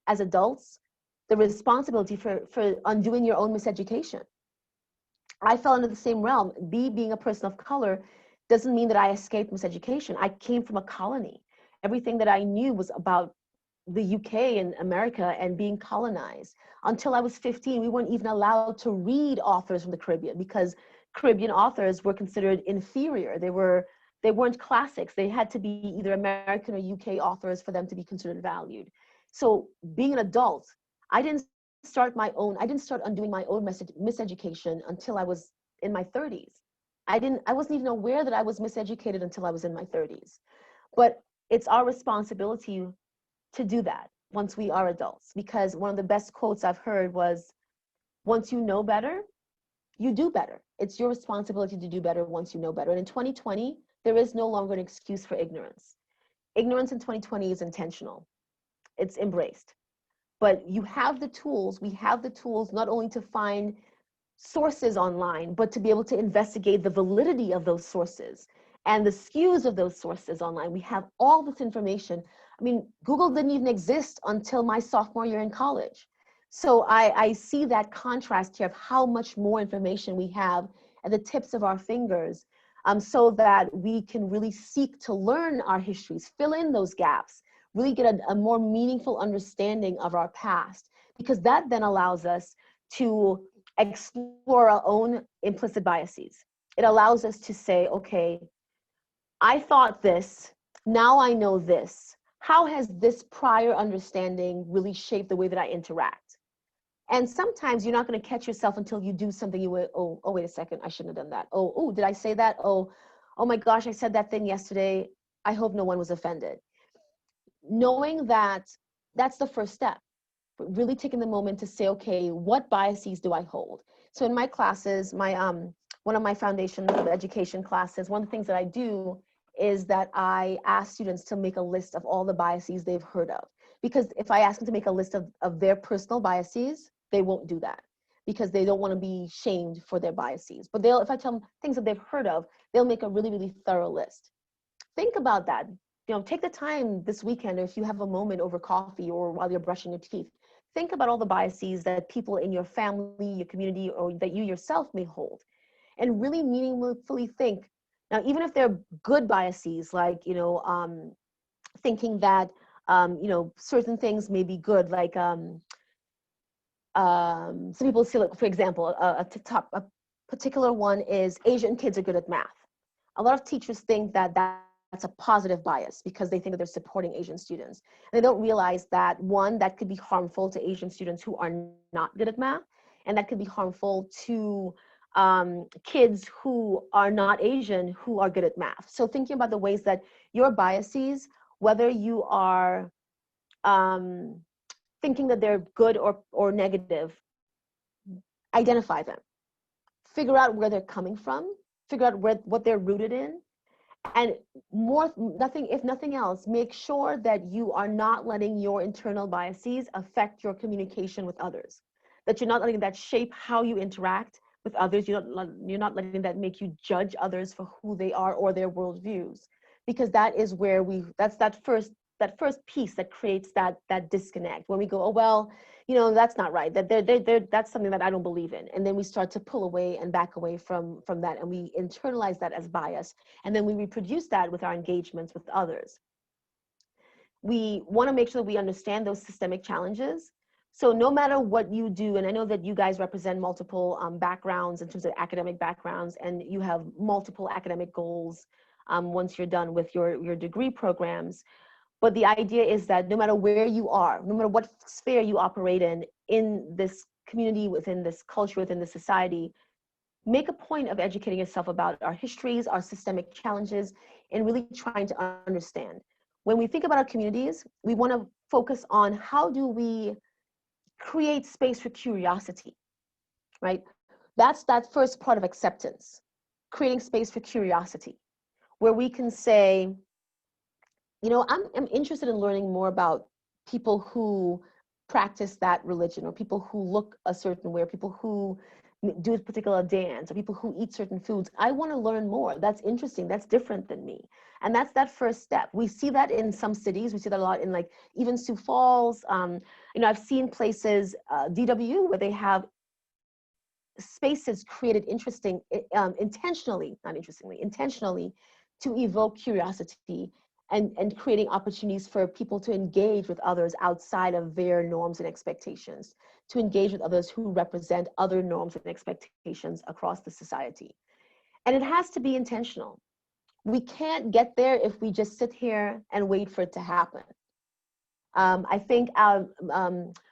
as adults, the responsibility for undoing your own miseducation. I fell into the same realm. Being a person of color doesn't mean that I escaped miseducation. I came from a colony. Everything that I knew was about the UK and America and being colonized. Until I was 15, we weren't even allowed to read authors from the Caribbean because Caribbean authors were considered inferior. They weren't classics. They had to be either American or UK authors for them to be considered valued. So being an adult, I didn't start undoing my own miseducation until I was in my 30s. I wasn't even aware that I was miseducated until I was in my 30s. But it's our responsibility to do that once we are adults, because one of the best quotes I've heard was, once you know better, you do better. It's your responsibility to do better once you know better. And in 2020, there is no longer an excuse for ignorance. Ignorance in 2020 is intentional. It's embraced. But you have the tools, we have the tools not only to find sources online, but to be able to investigate the validity of those sources and the skews of those sources online. We have all this information. I mean, Google didn't even exist until my sophomore year in college. So I see that contrast here of how much more information we have at the tips of our fingers, so that we can really seek to learn our histories, fill in those gaps, really get a more meaningful understanding of our past, because that then allows us to explore our own implicit biases. It allows us to say, okay, I thought this, now I know this. How has this prior understanding really shaped the way that I interact? And sometimes you're not going to catch yourself until you do something. You went, oh, wait a second, I shouldn't have done that. Oh, did I say that? Oh my gosh, I said that thing yesterday. I hope no one was offended. Knowing that, that's the first step. But really taking the moment to say, okay, what biases do I hold? So in my classes, one of my foundation of education classes, one of the things that I do is that I ask students to make a list of all the biases they've heard of. Because if I ask them to make a list of their personal biases, they won't do that because they don't want to be shamed for their biases. But if I tell them things that they've heard of, they'll make a really, really thorough list. Think about that. Take the time this weekend, or if you have a moment over coffee or while you're brushing your teeth, think about all the biases that people in your family, your community, or that you yourself may hold, and really meaningfully think. Now, even if they're good biases, like, thinking that, certain things may be good, like some people say, like, for example, a particular one is Asian kids are good at math. A lot of teachers think that that's a positive bias because they think that they're supporting Asian students. And they don't realize that, one, that could be harmful to Asian students who are not good at math, and that could be harmful to kids who are not Asian who are good at math. So thinking about the ways that your biases, whether you are thinking that they're good or negative, identify them. Figure out where they're coming from, figure out what they're rooted in, and if nothing else, make sure that you are not letting your internal biases affect your communication with others, that you're not letting that shape how you interact with others. You're not letting that make you judge others for who they are or their worldviews, because that is where that's that first piece that creates that disconnect, when we go, oh, well, that's not right, that's something that I don't believe in. And then we start to pull away and back away from that, and we internalize that as bias. And then we reproduce that with our engagements with others. We want to make sure that we understand those systemic challenges. So no matter what you do, and I know that you guys represent multiple backgrounds in terms of academic backgrounds, and you have multiple academic goals once you're done with your degree programs. But the idea is that no matter where you are, no matter what sphere you operate in this community, within this culture, within this society, make a point of educating yourself about our histories, our systemic challenges, and really trying to understand. When we think about our communities, we want to focus on how do we create space for curiosity, right? That's that first part of acceptance, creating space for curiosity, where we can say, I'm interested in learning more about people who practice that religion, or people who look a certain way, or people who do a particular dance, or people who eat certain foods. I want to learn more. That's interesting. That's different than me. And that's that first step. We see that in some cities. We see that a lot in, like, even Sioux Falls. I've seen places, DW, where they have spaces created intentionally to evoke curiosity and creating opportunities for people to engage with others outside of their norms and expectations, to engage with others who represent other norms and expectations across the society. And it has to be intentional. We can't get there if we just sit here and wait for it to happen. I think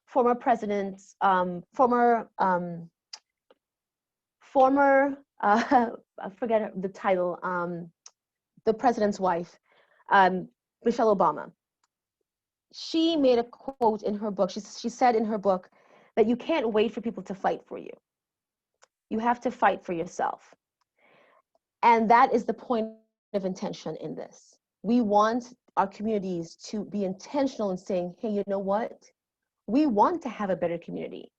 former presidents, I forget the title, the president's wife, Michelle Obama. She made a quote in her book. She said in her book that you can't wait for people to fight for you. You have to fight for yourself. And that is the point of intention in this. We want our communities to be intentional in saying, hey, you know what? We want to have a better community.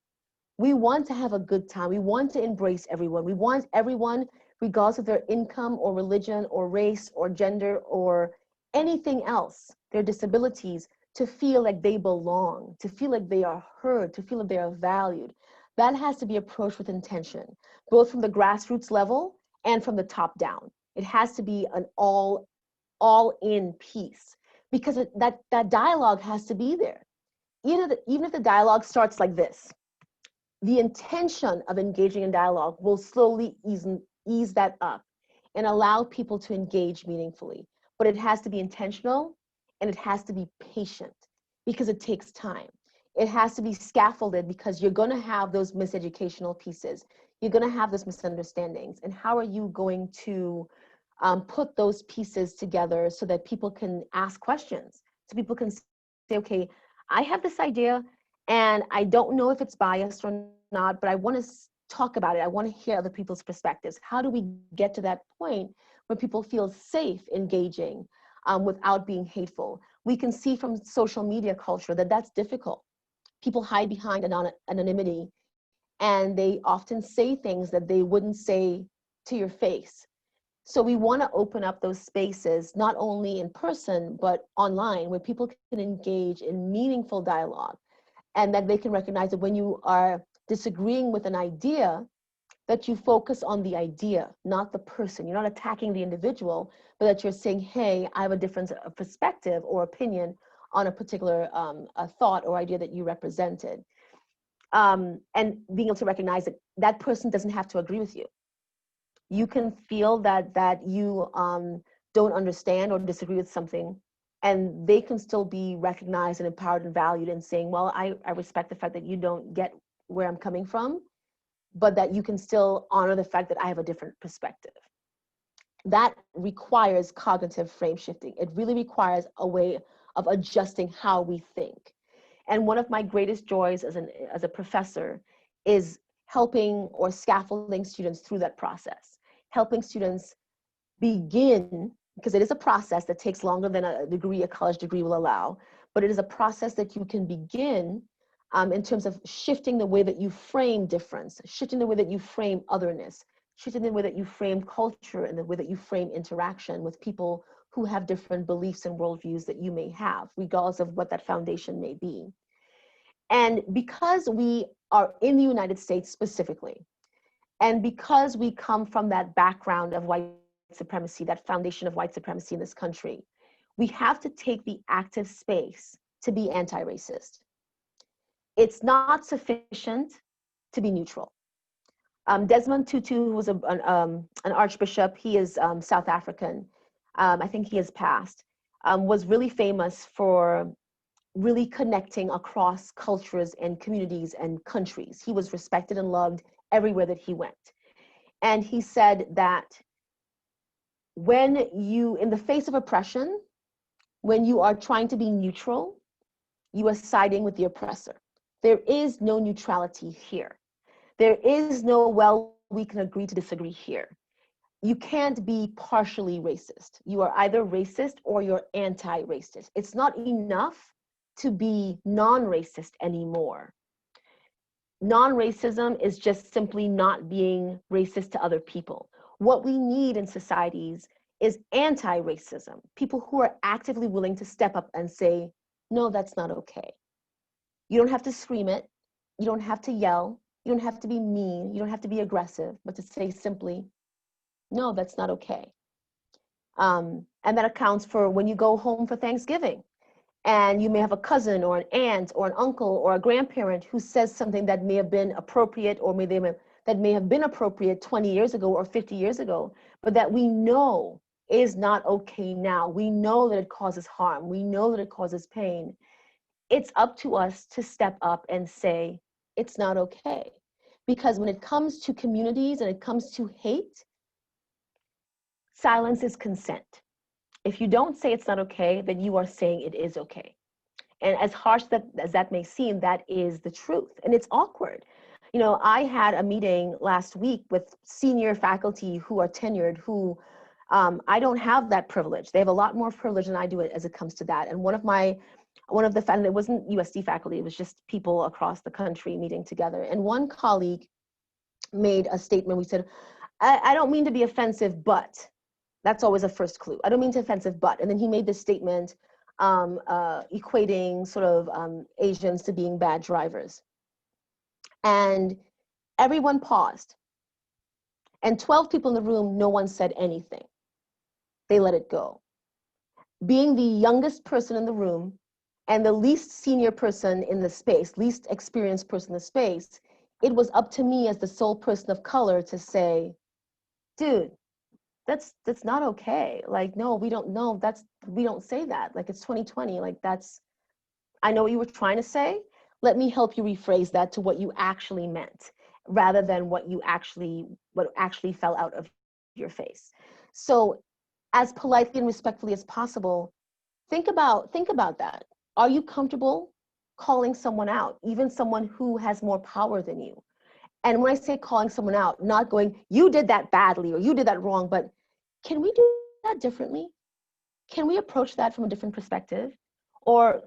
We want to have a good time. We want to embrace everyone. We want everyone, regardless of their income or religion or race or gender or anything else, their disabilities, to feel like they belong, to feel like they are heard, to feel like they are valued. That has to be approached with intention, both from the grassroots level and from the top down. It has to be an all-in piece, because that dialogue has to be there. Even if the dialogue starts like this, the intention of engaging in dialogue will slowly ease that up and allow people to engage meaningfully. But it has to be intentional, and it has to be patient, because it takes time. It has to be scaffolded, because you're going to have those miseducational pieces. You're going to have those misunderstandings. And how are you going to put those pieces together so that people can ask questions? So people can say, okay, I have this idea, and I don't know if it's biased or not, but I want to talk about it. I want to hear other people's perspectives. How do we get to that point where people feel safe engaging without being hateful? We can see from social media culture that that's difficult. People hide behind anonymity, and they often say things that they wouldn't say to your face. So we want to open up those spaces, not only in person, but online, where people can engage in meaningful dialogue, and that they can recognize that when you are disagreeing with an idea, that you focus on the idea, not the person. You're not attacking the individual, but that you're saying, hey, I have a difference of perspective or opinion on a particular a thought or idea that you represented. And being able to recognize that that person doesn't have to agree with you. You can feel that you don't understand or disagree with something, and they can still be recognized and empowered and valued, and saying, well, I respect the fact that you don't get where I'm coming from, but that you can still honor the fact that I have a different perspective. That requires cognitive frame shifting. It really requires a way of adjusting how we think. And one of my greatest joys as a professor is helping or scaffolding students through that process, helping students begin, because it is a process that takes longer than a college degree will allow, but it is a process that you can begin in terms of shifting the way that you frame difference, shifting the way that you frame otherness, shifting the way that you frame culture, and the way that you frame interaction with people who have different beliefs and worldviews that you may have, regardless of what that foundation may be. And because we are in the United States specifically, and because we come from that background of white supremacy, that foundation of white supremacy in this country, we have to take the active space to be anti-racist. It's not sufficient to be neutral. Desmond Tutu, who was an archbishop, he is South African. I think he has passed, was really famous for really connecting across cultures and communities and countries. He was respected and loved everywhere that he went. And he said that when you, in the face of oppression, when you are trying to be neutral, you are siding with the oppressor. There is no neutrality here. There is no, well, we can agree to disagree here. You can't be partially racist. You are either racist or you're anti-racist. It's not enough to be non-racist anymore. Non-racism is just simply not being racist to other people. What we need in societies is anti-racism, people who are actively willing to step up and say, no, that's not okay. You don't have to scream it. You don't have to yell. You don't have to be mean. You don't have to be aggressive, but to say simply, no, that's not okay. And that accounts for when you go home for Thanksgiving and you may have a cousin or an aunt or an uncle or a grandparent who says something that may have been appropriate, or that may have been appropriate 20 years ago or 50 years ago, but that we know is not okay now. We know that it causes harm. We know that it causes pain. It's up to us to step up and say, it's not okay. Because when it comes to communities and it comes to hate, silence is consent. If you don't say it's not okay, then you are saying it is okay. And as harsh as that may seem, that is the truth. And it's awkward. You know, I had a meeting last week with senior faculty who are tenured, who I don't have that privilege. They have a lot more privilege than I do as it comes to that. And one of the faculty, it wasn't USD faculty, it was just people across the country meeting together. And one colleague made a statement. We said, I don't mean to be offensive, but that's always a first clue. I don't mean to offensive, but, and then he made this statement equating sort of Asians to being bad drivers. And everyone paused. And 12 people in the room, no one said anything. They let it go. Being the youngest person in the room and the least senior person in the space, least experienced person in the space, it was up to me as the sole person of color to say, dude, that's not okay. Like, no, we don't say that. Like, it's 2020. Like, I know what you were trying to say. Let me help you rephrase that to what you actually meant, rather than what actually fell out of your face. So as politely and respectfully as possible, think about that. Are you comfortable calling someone out, even someone who has more power than you? And when I say calling someone out, not going, you did that badly or you did that wrong, but can we do that differently? Can we approach that from a different perspective? Or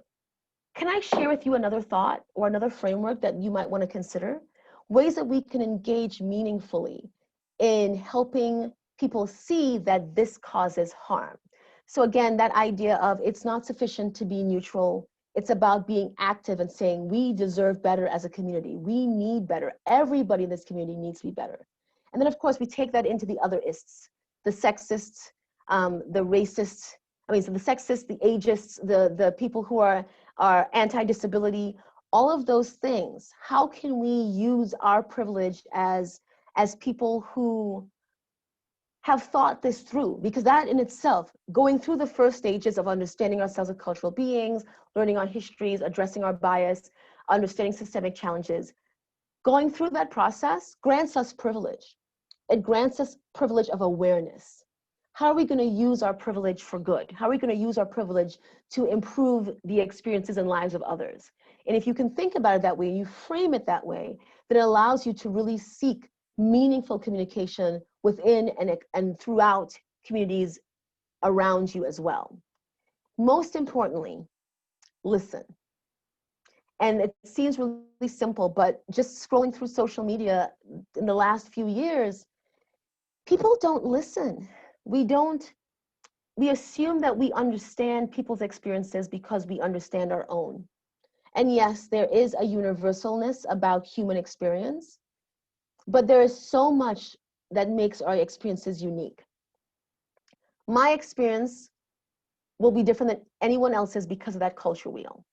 can I share with you another thought or another framework that you might want to consider? Ways that we can engage meaningfully in helping people see that this causes harm. So again, that idea of it's not sufficient to be neutral. It's about being active and saying we deserve better as a community. We need better. Everybody in this community needs to be better. And then of course we take that into the other ists, the sexists, the racists, so the sexists, the ageists, the people who are anti-disability, all of those things. How can we use our privilege as people who have thought this through, because that in itself, going through the first stages of understanding ourselves as cultural beings, learning our histories, addressing our bias, understanding systemic challenges, going through that process grants us privilege. It grants us privilege of awareness. How are we going to use our privilege for good? How are we going to use our privilege to improve the experiences and lives of others? And if you can think about it that way, you frame it that way, then it allows you to really seek meaningful communication within and throughout communities around you as well. Most importantly, listen. And it seems really simple, but just scrolling through social media in the last few years, people don't listen. We assume that we understand people's experiences because we understand our own. And yes, there is a universalness about human experience, but there is so much that makes our experiences unique. My experience will be different than anyone else's because of that culture wheel.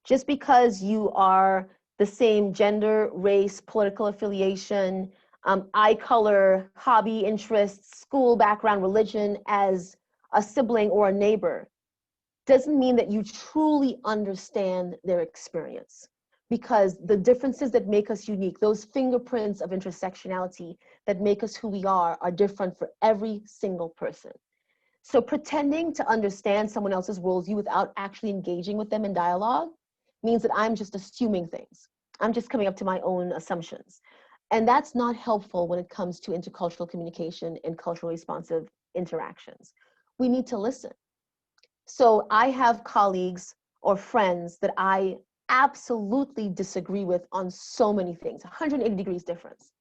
Just because you are the same gender, race, political affiliation, eye color, hobby, interests, school background, religion as a sibling or a neighbor, doesn't mean that you truly understand their experience. Because the differences that make us unique, those fingerprints of intersectionality that make us who we are different for every single person. So pretending to understand someone else's worldview without actually engaging with them in dialogue means that I'm just assuming things. I'm just coming up to my own assumptions. And that's not helpful when it comes to intercultural communication and culturally responsive interactions. We need to listen. So I have colleagues or friends that I absolutely disagree with on so many things, 180 degrees difference.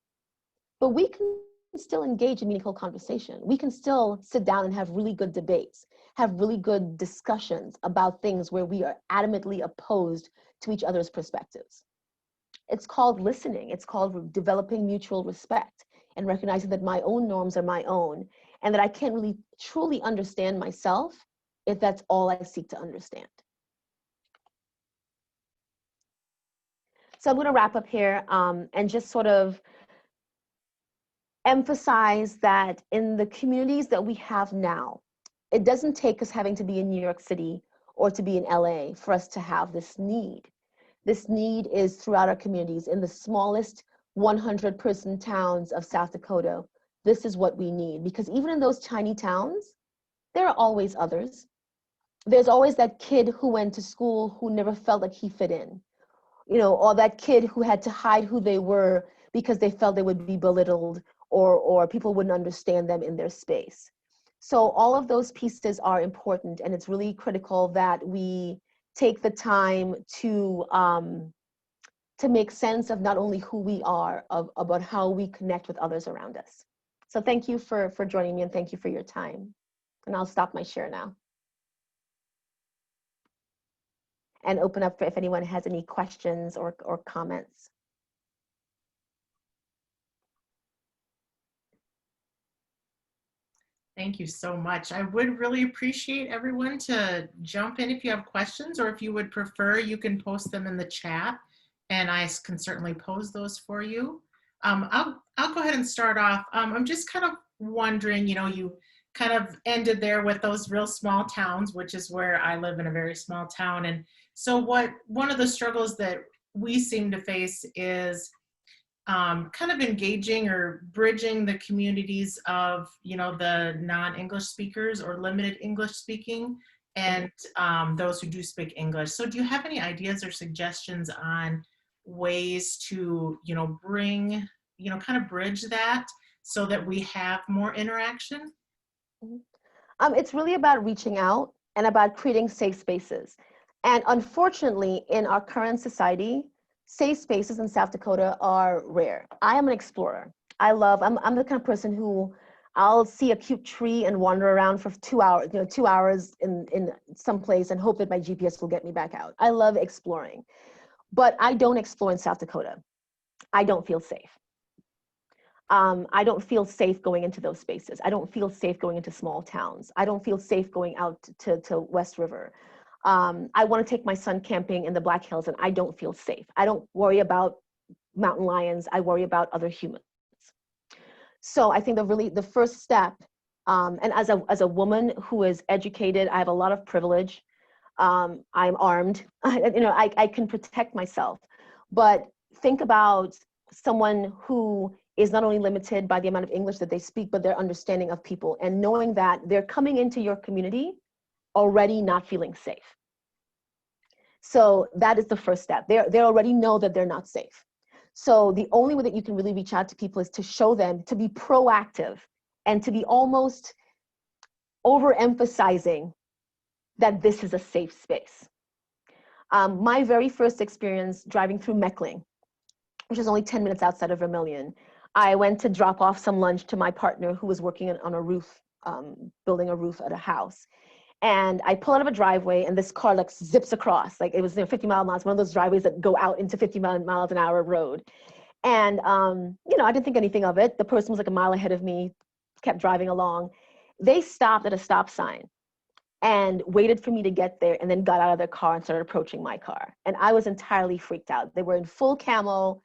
But we can still engage in meaningful conversation. We can still sit down and have really good debates, have really good discussions about things where we are adamantly opposed to each other's perspectives. It's called listening. It's called developing mutual respect and recognizing that my own norms are my own and that I can't really truly understand myself if that's all I seek to understand. So I'm going to wrap up here and just sort of emphasize that in the communities that we have now, it doesn't take us having to be in New York City or to be in LA for us to have this need. This need is throughout our communities. In the smallest 100-person towns of South Dakota, this is what we need. Because even in those tiny towns, there are always others. There's always that kid who went to school who never felt like he fit in, or that kid who had to hide who they were because they felt they would be belittled or people wouldn't understand them in their space. So all of those pieces are important, and it's really critical that we take the time to make sense of not only who we are, about how we connect with others around us. So thank you for joining me, and thank you for your time. And I'll stop my share now and open up for if anyone has any questions or comments. Thank you so much. I would really appreciate everyone to jump in if you have questions, or if you would prefer, you can post them in the chat and I can certainly pose those for you. I'll go ahead and start off. I'm just kind of wondering, you kind of ended there with those real small towns, which is where I live, in a very small town. And so one of the struggles that we seem to face is kind of engaging or bridging the communities of, the non-English speakers or limited English speaking and those who do speak English. So do you have any ideas or suggestions on ways to, bring, kind of bridge that so that we have more interaction? It's really about reaching out and about creating safe spaces. And unfortunately, in our current society, safe spaces in South Dakota are rare. I am an explorer. I'm the kind of person who I'll see a cute tree and wander around for 2 hours, 2 hours in some place and hope that my GPS will get me back out. I love exploring, but I don't explore in South Dakota. I don't feel safe. I don't feel safe going into those spaces. I don't feel safe going into small towns. I don't feel safe going out to West River. I want to take my son camping in the Black Hills and I don't feel safe. I don't worry about mountain lions. I worry about other humans. So I think the first step, and as a woman who is educated, I have a lot of privilege. I'm armed. I can protect myself. But think about someone who is not only limited by the amount of English that they speak, but their understanding of people, and knowing that they're coming into your community already not feeling safe. So that is the first step. They already know that they're not safe. So the only way that you can really reach out to people is to show them, to be proactive, and to be almost overemphasizing that this is a safe space. My very first experience driving through Meckling, which is only 10 minutes outside of Vermilion, I went to drop off some lunch to my partner who was working on a roof, building a roof at a house. And I pull out of a driveway and this car like zips across, like it was 50 miles, one of those driveways that go out into 50 miles an hour road. And, I didn't think anything of it. The person was like a mile ahead of me, kept driving along. They stopped at a stop sign and waited for me to get there, and then got out of their car and started approaching my car. And I was entirely freaked out. They were in full camo,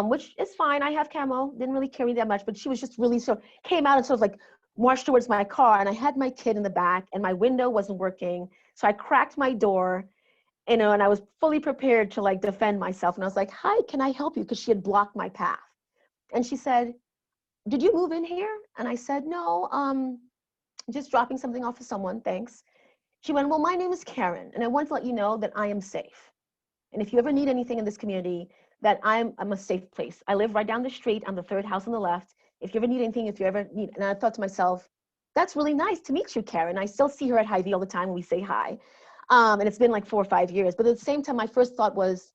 which is fine. I have camo, didn't really carry that much, but she was just really came out and sort of like marched towards my car, and I had my kid in the back and my window wasn't working. So I cracked my door, and I was fully prepared to like defend myself. And I was like, "Hi, can I help you?" Because she had blocked my path. And she said, "Did you move in here?" And I said, "No, just dropping something off for someone, thanks." She went, "Well, my name is Karen, and I want to let you know that I am safe. And if you ever need anything in this community, that I'm a safe place. I live right down the street. I'm the third house on the left. If you ever need anything, if you ever need," and I thought to myself, that's really nice to meet you, Karen. I still see her at Hy-Vee all the time and we say hi. And it's been like 4 or 5 years. But at the same time, my first thought was,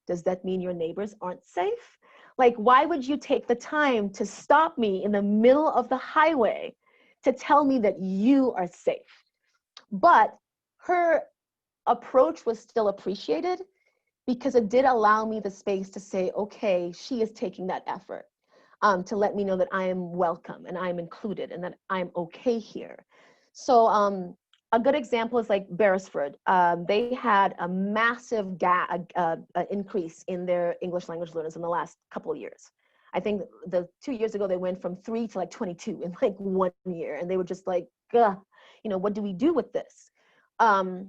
does that mean your neighbors aren't safe? Like, why would you take the time to stop me in the middle of the highway to tell me that you are safe? But her approach was still appreciated because it did allow me the space to say, okay, she is taking that effort to let me know that I am welcome and I'm included and that I'm okay here. So a good example is like Beresford. They had a massive increase in their English language learners in the last couple of years. I think the 2 years ago, they went from 3 to like 22 in like 1 year. And they were just like, what do we do with this? And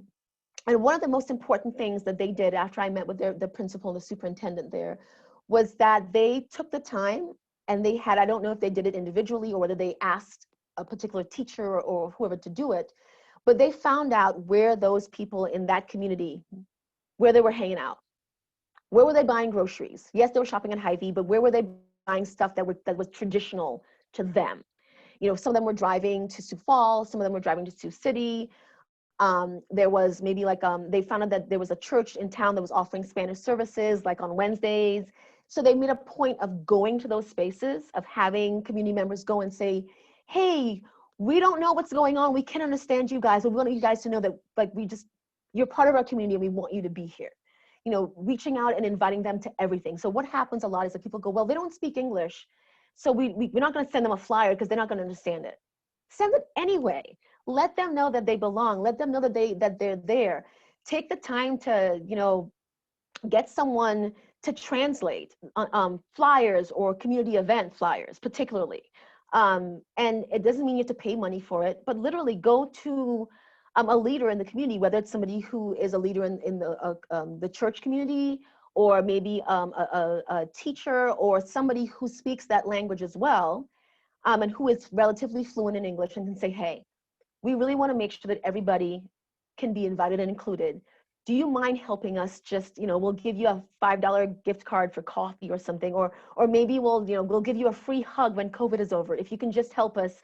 one of the most important things that they did after I met with the principal and the superintendent there was that they took the time, and they had, I don't know if they did it individually or whether they asked a particular teacher or whoever to do it, but they found out where those people in that community, where they were hanging out. Where were they buying groceries? Yes, they were shopping at Hy-Vee, but where were they buying stuff that was traditional to them? Some of them were driving to Sioux Falls, some of them were driving to Sioux City. There was maybe like, they found out that there was a church in town that was offering Spanish services, like on Wednesdays. So they made a point of going to those spaces, of having community members go and say, hey, we don't know what's going on. We can understand you guys. We want you guys to know that like you're part of our community and we want you to be here. Reaching out and inviting them to everything. So what happens a lot is that people go, well, they don't speak English, so we're not going to send them a flyer because they're not going to understand it. Send it anyway. Let them know that they belong. Let them know that they're there. Take the time to, get someone to translate flyers or community event flyers, particularly. And it doesn't mean you have to pay money for it, but literally go to a leader in the community, whether it's somebody who is a leader in the church community, or maybe a teacher or somebody who speaks that language as well, and who is relatively fluent in English, and can say, hey, we really want to make sure that everybody can be invited and included. Do you mind helping us? Just, we'll give you a $5 gift card for coffee or something, or maybe we'll give you a free hug when COVID is over. If you can just help us,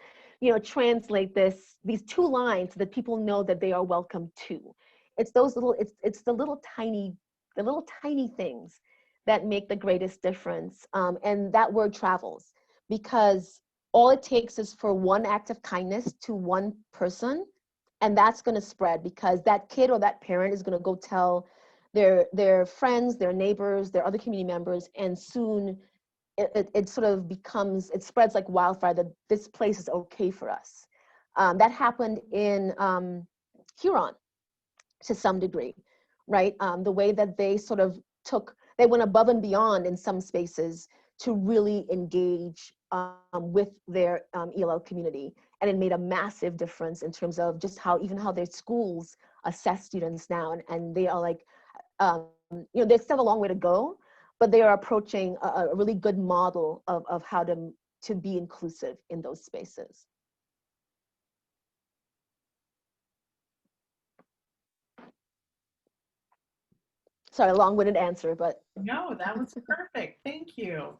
translate these 2 lines so that people know that they are welcome too. It's those little, it's the little tiny things that make the greatest difference. And that word travels, because all it takes is for one act of kindness to one person, and that's going to spread, because that kid or that parent is going to go tell their friends, their neighbors, their other community members, and soon it sort of it spreads like wildfire that this place is okay for us. That happened in Huron to some degree, right? The way that they sort of they went above and beyond in some spaces to really engage with their ELL community. And it made a massive difference in terms of just even how their schools assess students now. And they are like, they still have a long way to go, but they are approaching a really good model of how to be inclusive in those spaces. Sorry, long-winded answer, but. No, that was perfect. Thank you.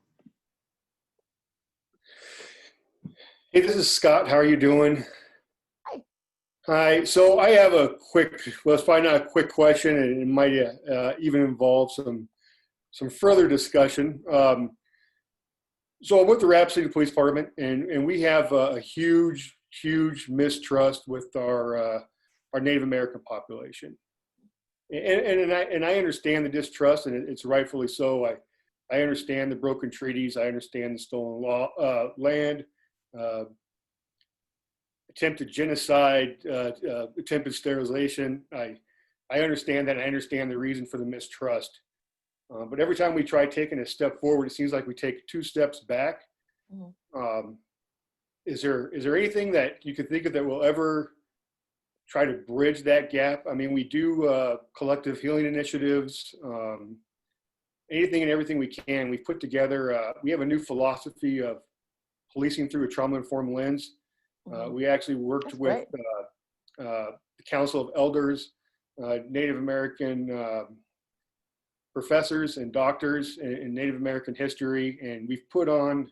Hey, this is Scott. How are you doing? Hi. Hi. So I have a quick, well, it's probably not a quick question, and it might even involve some further discussion. So I'm with the Rapid City Police Department, and we have a huge mistrust with our Native American population. And I understand the distrust, and it's rightfully so. I understand the broken treaties. I understand the stolen land, attempted genocide, attempted sterilization. I understand that. I understand the reason for the mistrust. But every time we try taking a step forward, it seems like we take 2 steps back. Mm-hmm. Is there anything that you could think of that will ever try to bridge that gap? I mean, we do collective healing initiatives, anything and everything we can. We've put together, we have a new philosophy of policing through a trauma-informed lens. We actually worked with the Council of Elders, Native American professors and doctors in Native American history, and we've put on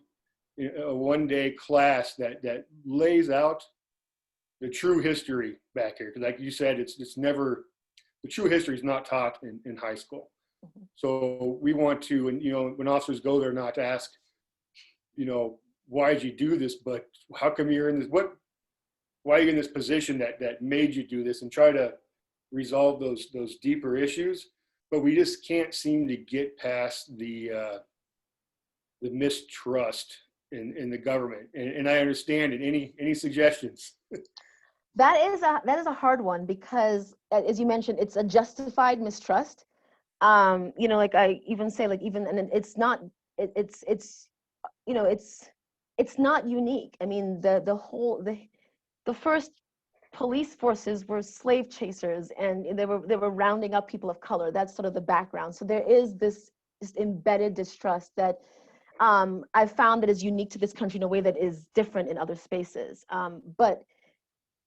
a one-day class that lays out the true history back here. Because like you said, it's never, the true history is not taught in high school. Mm-hmm. So we want to, and when officers go there, not to ask, why did you do this, but how come you're in this, why are you in this position that made you do this, and try to resolve those deeper issues. But we just can't seem to get past the mistrust in the government. And I understand it. Any suggestions? That is a hard one, because as you mentioned, it's a justified mistrust. Like I even say, like, and it's not, it's not unique. I mean, the first police forces were slave chasers, and they were rounding up people of color. That's sort of the background. So there is this embedded distrust that I've found that is unique to this country in a way that is different in other spaces. But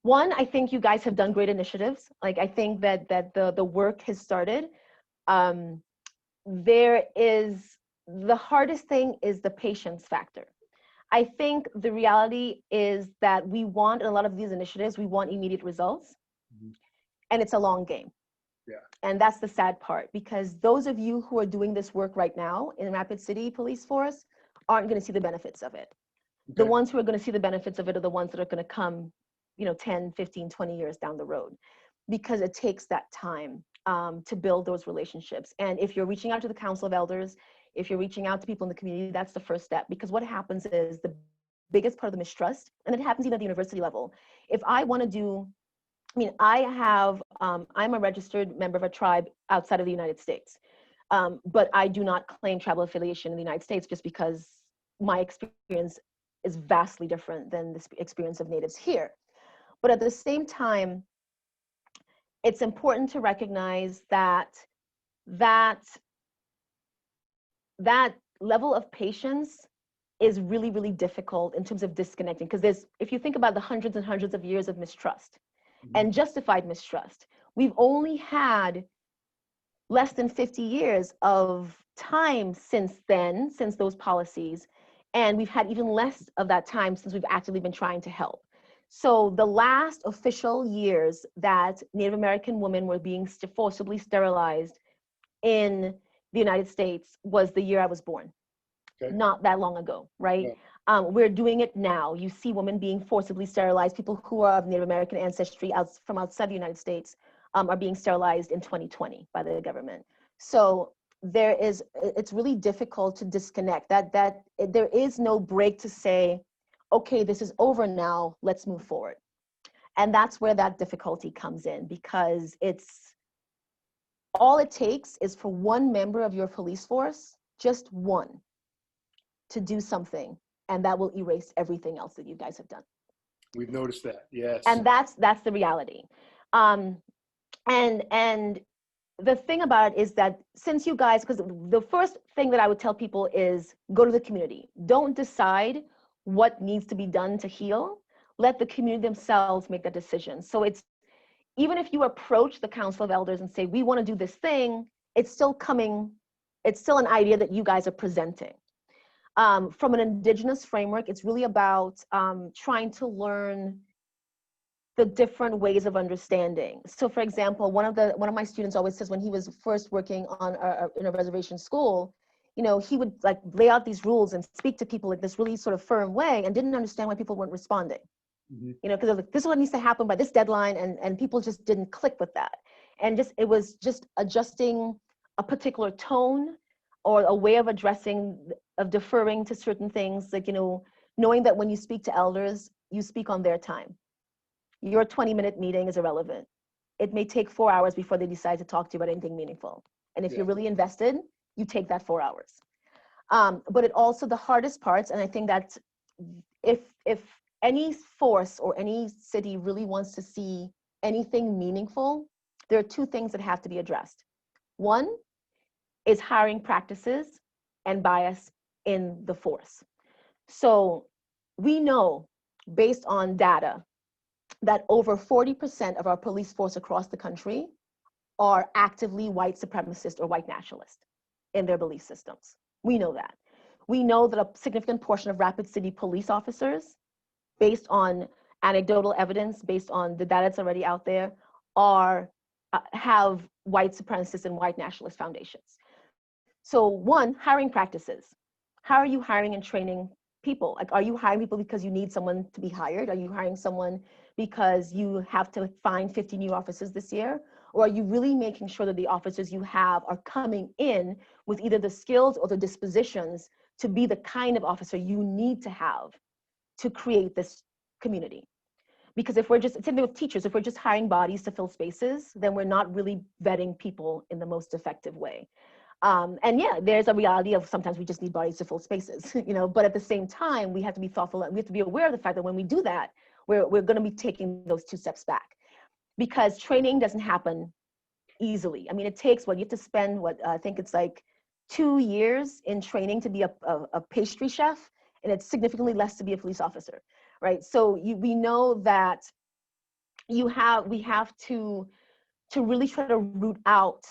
one, I think you guys have done great initiatives. Like, I think that the work has started. There is, the hardest thing is the patience factor. I think the reality is that we want, in a lot of these initiatives, we want immediate results. Mm-hmm. And it's a long game. Yeah. And that's the sad part, because those of you who are doing this work right now in Rapid City Police Force aren't going to see the benefits of it. Okay. The ones who are going to see the benefits of it are the ones that are going to come, 10, 15, 20 years down the road, because it takes that time to build those relationships. And if you're reaching out to the Council of Elders, if you're reaching out to people in the community, that's the first step. Because what happens is, the biggest part of the mistrust, and it happens even at the university level. If I want to do, I'm a registered member of a tribe outside of the United States, but I do not claim tribal affiliation in the United States, just because my experience is vastly different than the experience of natives here. But at the same time, it's important to recognize that level of patience is really, really difficult in terms of disconnecting. Because if you think about the hundreds and hundreds of years of mistrust, mm-hmm. and justified mistrust, we've only had less than 50 years of time since then, since those policies. And we've had even less of that time since we've actively been trying to help. So the last official years that Native American women were being forcibly sterilized in the United States was the year I was born. Okay. Not that long ago, right? Yeah. We're doing it now. You see women being forcibly sterilized. People who are of Native American ancestry from outside the United States are being sterilized in 2020 by the government. So it's really difficult to disconnect. That there is no break to say, okay, this is over now, let's move forward. And that's where that difficulty comes in, because all it takes is for one member of your police force, just one, to do something and that will erase everything else that you guys have done. We've noticed that, yes. And that's the reality. And the thing about it is that since you guys, because the first thing that I would tell people is go to the community. Don't decide what needs to be done to heal. Let the community themselves make that decision. So it's, even if you approach the Council of Elders and say, we want to do this thing, it's still an idea that you guys are presenting. From an Indigenous framework, it's really about trying to learn the different ways of understanding. So for example, one of my students always says when he was first working on in a reservation school, you know, he would like lay out these rules and speak to people like this really sort of firm way and didn't understand why people weren't responding. Mm-hmm. You know, because like, this is what needs to happen by this deadline, and people just didn't click with that. And it was just adjusting a particular tone or a way of deferring to certain things, like, you know, knowing that when you speak to elders, you speak on their time. Your 20-minute meeting is irrelevant. It may take 4 hours before they decide to talk to you about anything meaningful. And if you're really invested, you take that 4 hours. But it also, the hardest parts, and I think that if any force or any city really wants to see anything meaningful, there are two things that have to be addressed. One is hiring practices and bias in the force. So we know, based on data, that over 40% of our police force across the country are actively white supremacist or white nationalist in their belief systems. We know that. We know that a significant portion of Rapid City police officers, based on anecdotal evidence, based on the data that's already out there, have white supremacist and white nationalist foundations. So one, hiring practices. How are you hiring and training people? Like, are you hiring people because you need someone to be hired? Are you hiring someone because you have to find 50 new officers this year? Or are you really making sure that the officers you have are coming in with either the skills or the dispositions to be the kind of officer you need to have to create this community? Because if we're just, it's same thing with teachers, if we're just hiring bodies to fill spaces, then we're not really vetting people in the most effective way. And yeah, there's a reality of sometimes we just need bodies to fill spaces, you know, but at the same time, we have to be thoughtful and we have to be aware of the fact that when we do that, we're going to be taking those 2 steps back, because training doesn't happen easily. I mean, it takes you have to spend I think it's like 2 years in training to be a pastry chef, and it's significantly less to be a police officer, right? So we know that we have to really try to root out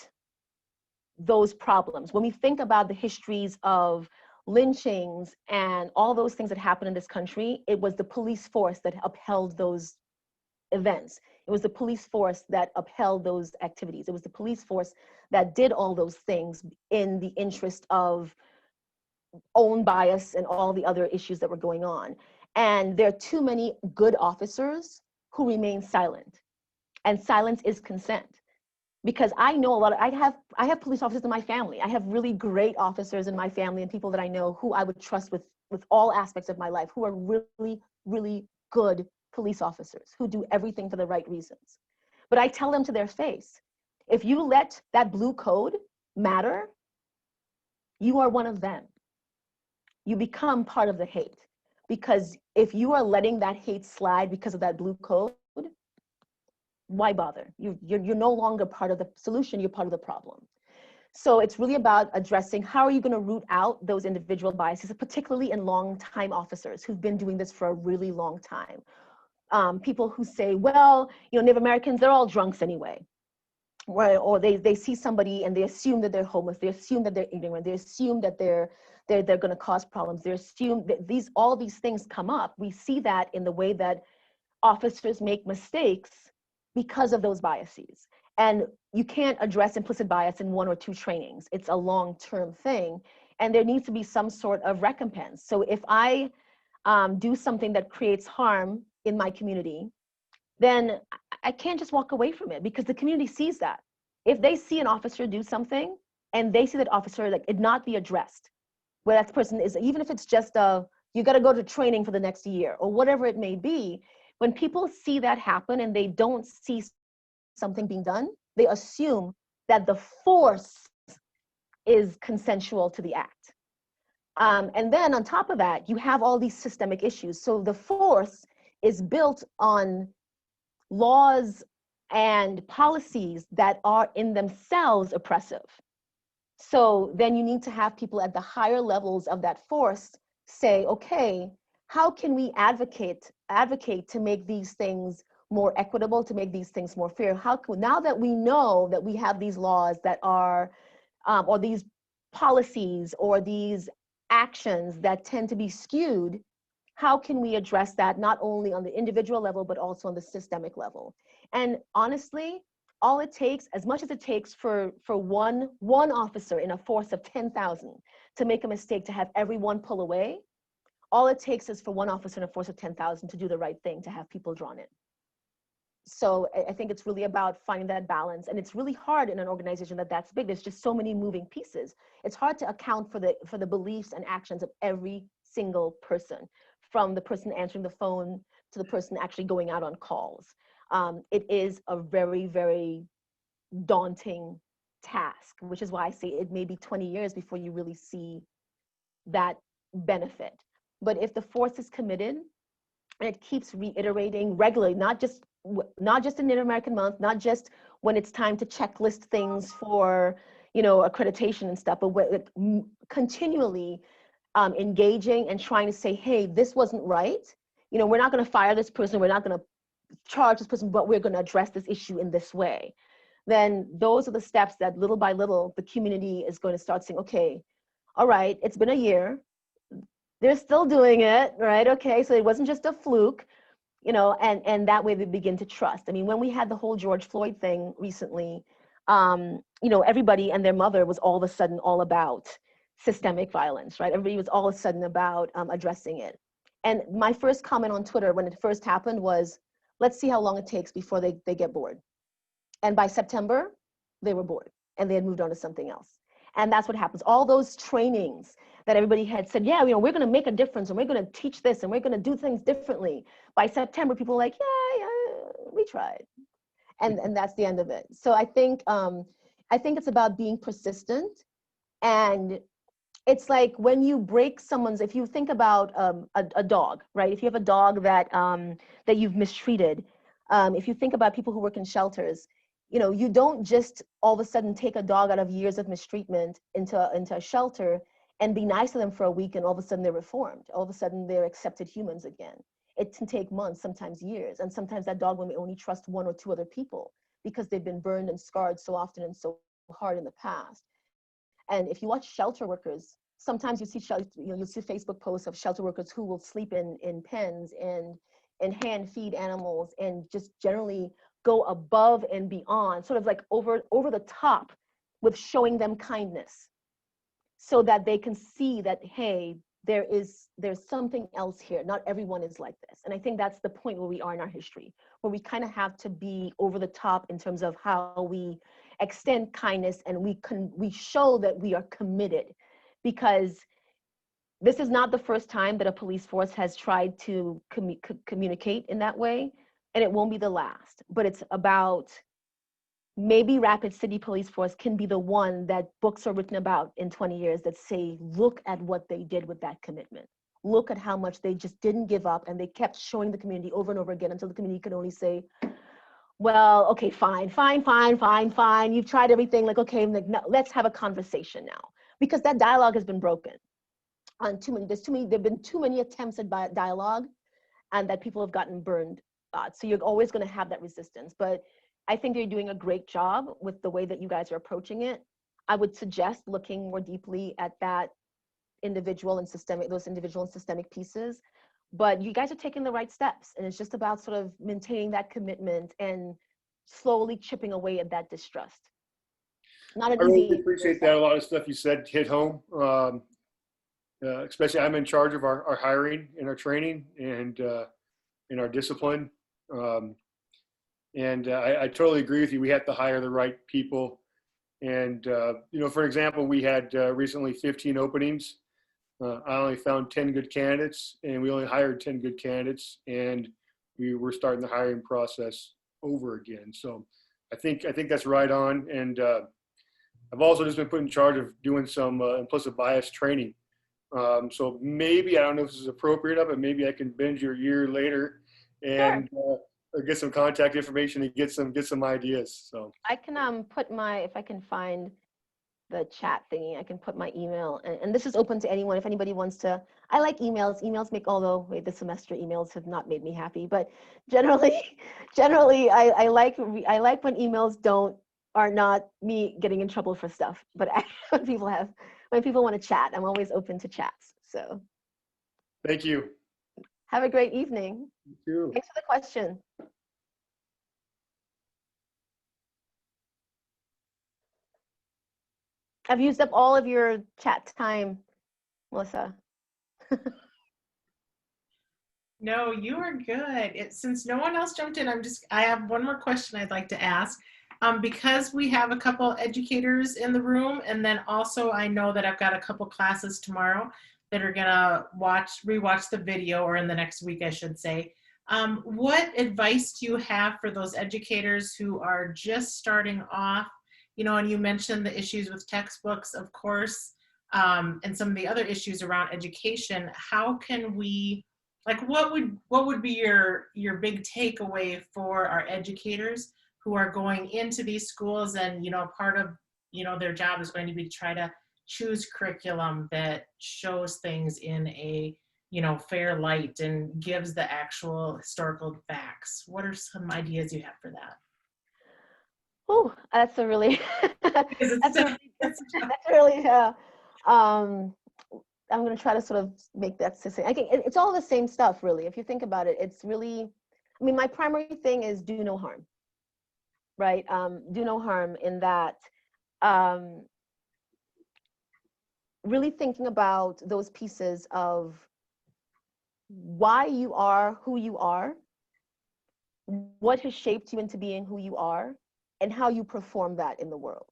those problems. When we think about the histories of lynchings and all those things that happened in this country, it was the police force that upheld those events. It was the police force that upheld those activities. It was the police force that did all those things in the interest of own bias and all the other issues that were going on. And there are too many good officers who remain silent. And silence is consent. Because I know I have police officers in my family. I have really great officers in my family and people that I know who I would trust with all aspects of my life, who are really, really good police officers, who do everything for the right reasons. But I tell them to their face, if you let that blue code matter, you are one of them. You become part of the hate. Because if you are letting that hate slide because of that blue code, why bother? You're no longer part of the solution, you're part of the problem. So it's really about addressing how are you going to root out those individual biases, particularly in long-time officers who've been doing this for a really long time. People who say, well, you know, Native Americans, they're all drunks anyway. Or they see somebody and they assume that they're homeless, they assume that they're ignorant, they assume that they're going to cause problems, they assume that all these things come up. We see that in the way that officers make mistakes because of those biases. And you can't address implicit bias in 1 or 2 trainings. It's a long-term thing. And there needs to be some sort of recompense. So if I do something that creates harm in my community, then I can't just walk away from it, because the community sees that. If they see an officer do something and they see that officer, like, it not be addressed, where that person is, even if it's just you got to go to training for the next year or whatever it may be, when people see that happen and they don't see something being done, they assume that the force is consensual to the act. And then on top of that, you have all these systemic issues. So the force is built on laws and policies that are in themselves oppressive. So then you need to have people at the higher levels of that force say, okay, how can we advocate to make these things more equitable, to make these things more fair? How can, now that we know that we have these laws that are, or these policies or these actions that tend to be skewed, how can we address that not only on the individual level, but also on the systemic level? And honestly, all it takes, as much as it takes for one officer in a force of 10,000 to make a mistake, to have everyone pull away, all it takes is for one officer in a force of 10,000 to do the right thing, to have people drawn in. So I think it's really about finding that balance. And it's really hard in an organization that's big. There's just so many moving pieces. It's hard to account for the beliefs and actions of every single person, from the person answering the phone to the person actually going out on calls. It is a very, very daunting task, which is why I say it may be 20 years before you really see that benefit. But if the force is committed and it keeps reiterating regularly, not just in Native American Month, not just when it's time to checklist things for, accreditation and stuff, but continually engaging and trying to say, hey, this wasn't right. We're not going to fire this person. We're not going to charge this person, but we're going to address this issue in this way. Then those are the steps that little by little, the community is going to start saying, okay, all right, it's been a year. They're still doing it, right? Okay, so it wasn't just a fluke, and that way they begin to trust. I mean, when we had the whole George Floyd thing recently, everybody and their mother was all of a sudden all about systemic violence, right? Everybody was all of a sudden about addressing it. And my first comment on Twitter when it first happened was, let's see how long it takes before they get bored. And by September, they were bored and they had moved on to something else. And that's what happens. All those trainings that everybody had said, yeah, we're going to make a difference and we're going to teach this and we're going to do things differently. By September, people were like, yeah, we tried. And that's the end of it. So I think it's about being persistent. And it's like when you break if you think about a dog, right? If you have a dog that you've mistreated, if you think about people who work in shelters, you don't just all of a sudden take a dog out of years of mistreatment into a shelter and be nice to them for a week and all of a sudden they're reformed. All of a sudden they're accepted humans again. It can take months, sometimes years. And sometimes that dog may only trust one or two other people because they've been burned and scarred so often and so hard in the past. And if you watch shelter workers, sometimes you see you'll see Facebook posts of shelter workers who will sleep in pens and hand feed animals and just generally go above and beyond, sort of like over the top with showing them kindness so that they can see that, hey, there's something else here. Not everyone is like this. And I think that's the point where we are in our history, where we kind of have to be over the top in terms of how we extend kindness and we show that we are committed, because this is not the first time that a police force has tried to communicate in that way, and it won't be the last. But it's about maybe Rapid City Police Force can be the one that books are written about in 20 years that say, look at what they did with that commitment. Look at how much they just didn't give up, and they kept showing the community over and over again until the community could only say, well, okay, fine. You've tried everything. Like, okay, no, let's have a conversation now, because that dialogue has been broken. There've been too many attempts at dialogue, and that people have gotten burned. So you're always going to have that resistance. But I think you're doing a great job with the way that you guys are approaching it. I would suggest looking more deeply at that those individual and systemic pieces. But you guys are taking the right steps, and it's just about sort of maintaining that commitment and slowly chipping away at that distrust. Not an I really easy appreciate that. A lot of stuff you said hit home. Especially I'm in charge of our hiring and our training and in our discipline. I totally agree with you. We have to hire the right people. And, for example, we had recently 15 openings. I only found 10 good candidates, and we only hired 10 good candidates, and we were starting the hiring process over again. So I think that's right on. And I've also just been put in charge of doing some implicit bias training So maybe, I don't know if this is appropriate of it, maybe I can binge your year later and or get some contact information and get some ideas. So I can put if I can find the chat thingy, I can put my email, and this is open to anyone. If anybody wants to, I like emails. Emails make, although wait, this semester emails have not made me happy, but generally, I like when emails are not me getting in trouble for stuff. But when people want to chat, I'm always open to chats. So thank you. have a great evening. You too. Thanks for the question. I've used up all of your chat time, Melissa. No, you are good. Since no one else jumped in, I have one more question I'd like to ask. Because we have a couple educators in the room, and then also I know that I've got a couple classes tomorrow that are gonna rewatch the video, or in the next week, I should say. What advice do you have for those educators who are just starting off? You know, and you mentioned the issues with textbooks, of course, and some of the other issues around education. How can we, like, what would be your big takeaway for our educators who are going into these schools, and, you know, part of, you know, their job is going to be to try to choose curriculum that shows things in a, you know, fair light and gives the actual historical facts? What are some ideas you have for that? Oh, that's a really, Because I'm going to try to sort of make that succinct. I think it's all the same stuff, really. If you think about it, it's really, I mean, my primary thing is do no harm, right? Do no harm in that, really thinking about those pieces of why you are who you are, what has shaped you into being who you are, and how you perform that in the world.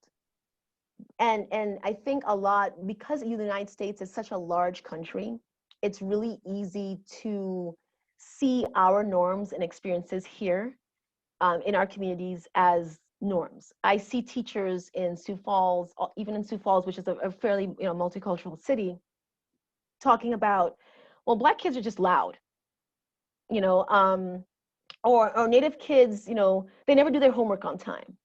And I think a lot, because the United States is such a large country, it's really easy to see our norms and experiences here in our communities as norms. I see teachers in Sioux Falls, even in Sioux Falls, which is a fairly, you know, multicultural city, talking about, well, Black kids are just loud, you know, or Native kids, you know, they never do their homework on time,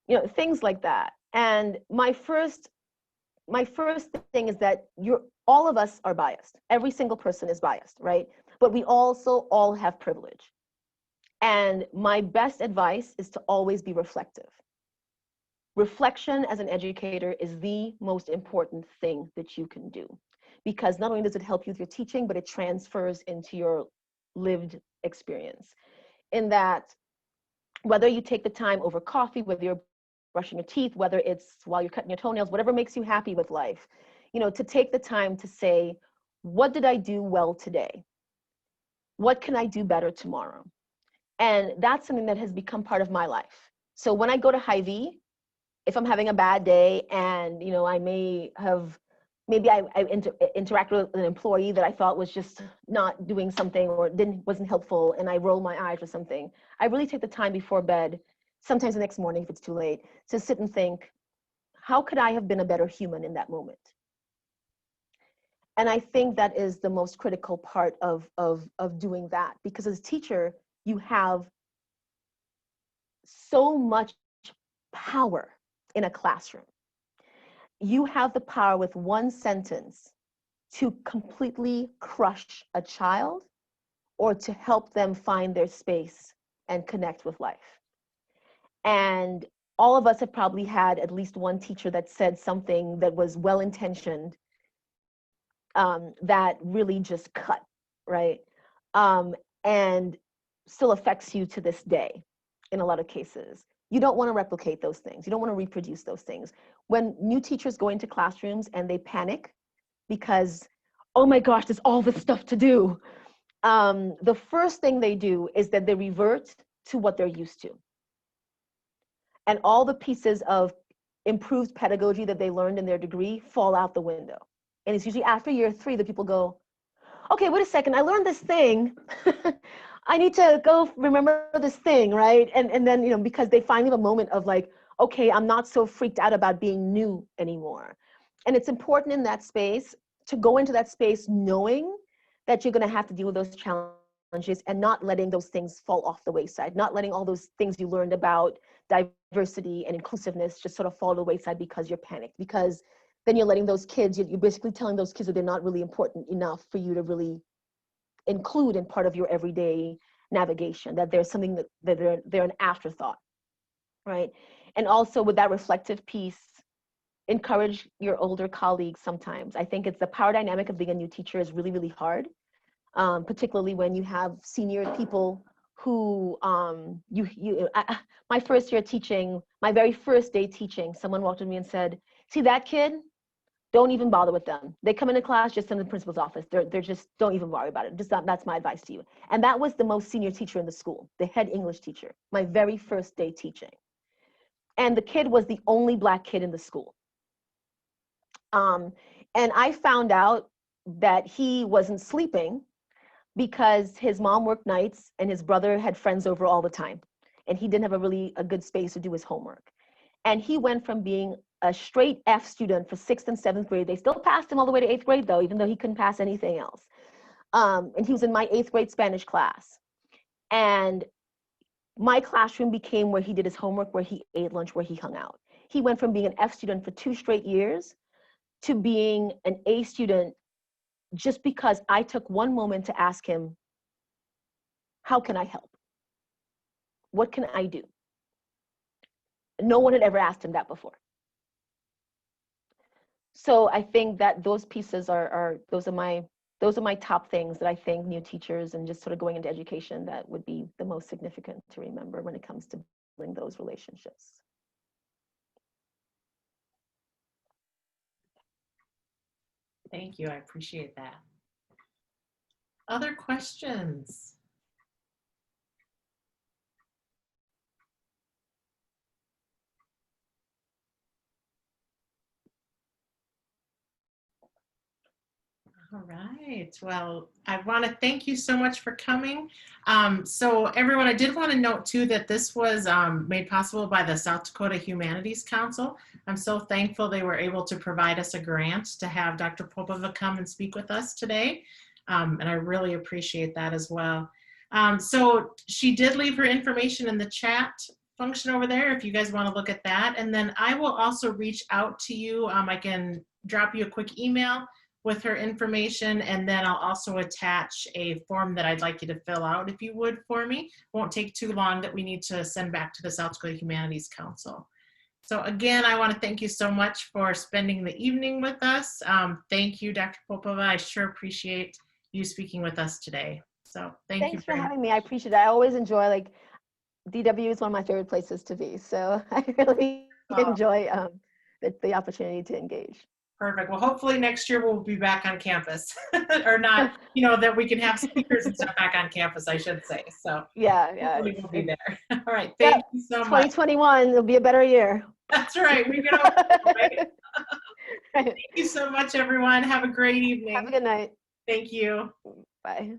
you know, things like that. And my first thing is that all of us are biased. Every single person is biased, right? But we also all have privilege. And my best advice is to always be reflective. Reflection as an educator is the most important thing that you can do, because not only does it help you with your teaching, but it transfers into your lived experience. In that, whether you take the time over coffee, whether you're brushing your teeth, whether it's while you're cutting your toenails, whatever makes you happy with life, you know, to take the time to say, what did I do well today? What can I do better tomorrow? And that's something that has become part of my life. So when I go to Hy-Vee, if I'm having a bad day and, you know, I may have, maybe I interacted with an employee that I thought was just not doing something or wasn't helpful, and I roll my eyes or something, I really take the time before bed, sometimes the next morning if it's too late, to sit and think, how could I have been a better human in that moment? And I think that is the most critical part of doing that, because as a teacher, you have so much power in a classroom. You have the power with one sentence to completely crush a child or to help them find their space and connect with life. And all of us have probably had at least one teacher that said something that was well-intentioned, that really just cut, right? And still affects you to this day in a lot of cases. You don't want to replicate those things. You don't want to reproduce those things. When new teachers go into classrooms and they panic because, oh my gosh, there's all this stuff to do, the first thing they do is that they revert to what they're used to. And all the pieces of improved pedagogy that they learned in their degree fall out the window. And it's usually after year 3 that people go, okay, wait a second, I learned this thing. I need to go remember this thing, right? And then, you know, because they finally have a moment of like, okay, I'm not so freaked out about being new anymore. And it's important in that space to go into that space knowing that you're going to have to deal with those challenges and not letting those things fall off the wayside, not letting all those things you learned about diversity and inclusiveness just sort of fall to the wayside because you're panicked, because then you're letting those kids, you're basically telling those kids that they're not really important enough for you to really include in part of your everyday navigation, that there's something that they're an afterthought, right? And also with that reflective piece, encourage your older colleagues sometimes. I think it's the power dynamic of being a new teacher is really, really hard, particularly when you have senior people who, my first year teaching, my very first day teaching, someone walked to me and said, see that kid? Don't even bother with them. They come into class, just in the principal's office. They're just, don't even worry about it. Just that's my advice to you. And that was the most senior teacher in the school, the head English teacher, my very first day teaching. And the kid was the only Black kid in the school. And I found out that he wasn't sleeping because his mom worked nights and his brother had friends over all the time. And he didn't have a good space to do his homework. And he went from being a straight F student for 6th and 7th grade. They still passed him all the way to 8th grade though, even though he couldn't pass anything else. And he was in my 8th grade Spanish class. And my classroom became where he did his homework, where he ate lunch, where he hung out. He went from being an F student for 2 straight years to being an A student just because I took one moment to ask him, how can I help? What can I do? No one had ever asked him that before. So I think that those pieces those are my top things that I think new teachers and just sort of going into education that would be the most significant to remember when it comes to building those relationships. Thank you. I appreciate that. Other questions? All right. Well, I want to thank you so much for coming. So everyone, I did want to note too that this was made possible by the South Dakota Humanities Council. I'm so thankful they were able to provide us a grant to have Dr. Popova come and speak with us today. And I really appreciate that as well. So she did leave her information in the chat function over there if you guys want to look at that. And then I will also reach out to you. I can drop you a quick email with her information, and then I'll also attach a form that I'd like you to fill out if you would for me. Won't take too long, that we need to send back to the South Dakota Humanities Council. So again, I want to thank you so much for spending the evening with us. Thank you, Dr. Popova. I sure appreciate you speaking with us today. So thanks you for having me. I appreciate it. I always enjoy, like, DW is one of my favorite places to be. So I really enjoy the opportunity to engage. Perfect. Well, hopefully next year we'll be back on campus or not, you know, that we can have speakers and stuff back on campus, I should say. So yeah, hopefully we'll be there. All right. Thank you so much. 2021 will be a better year. That's right. We can hope, right? Thank you so much, everyone. Have a great evening. Have a good night. Thank you. Bye.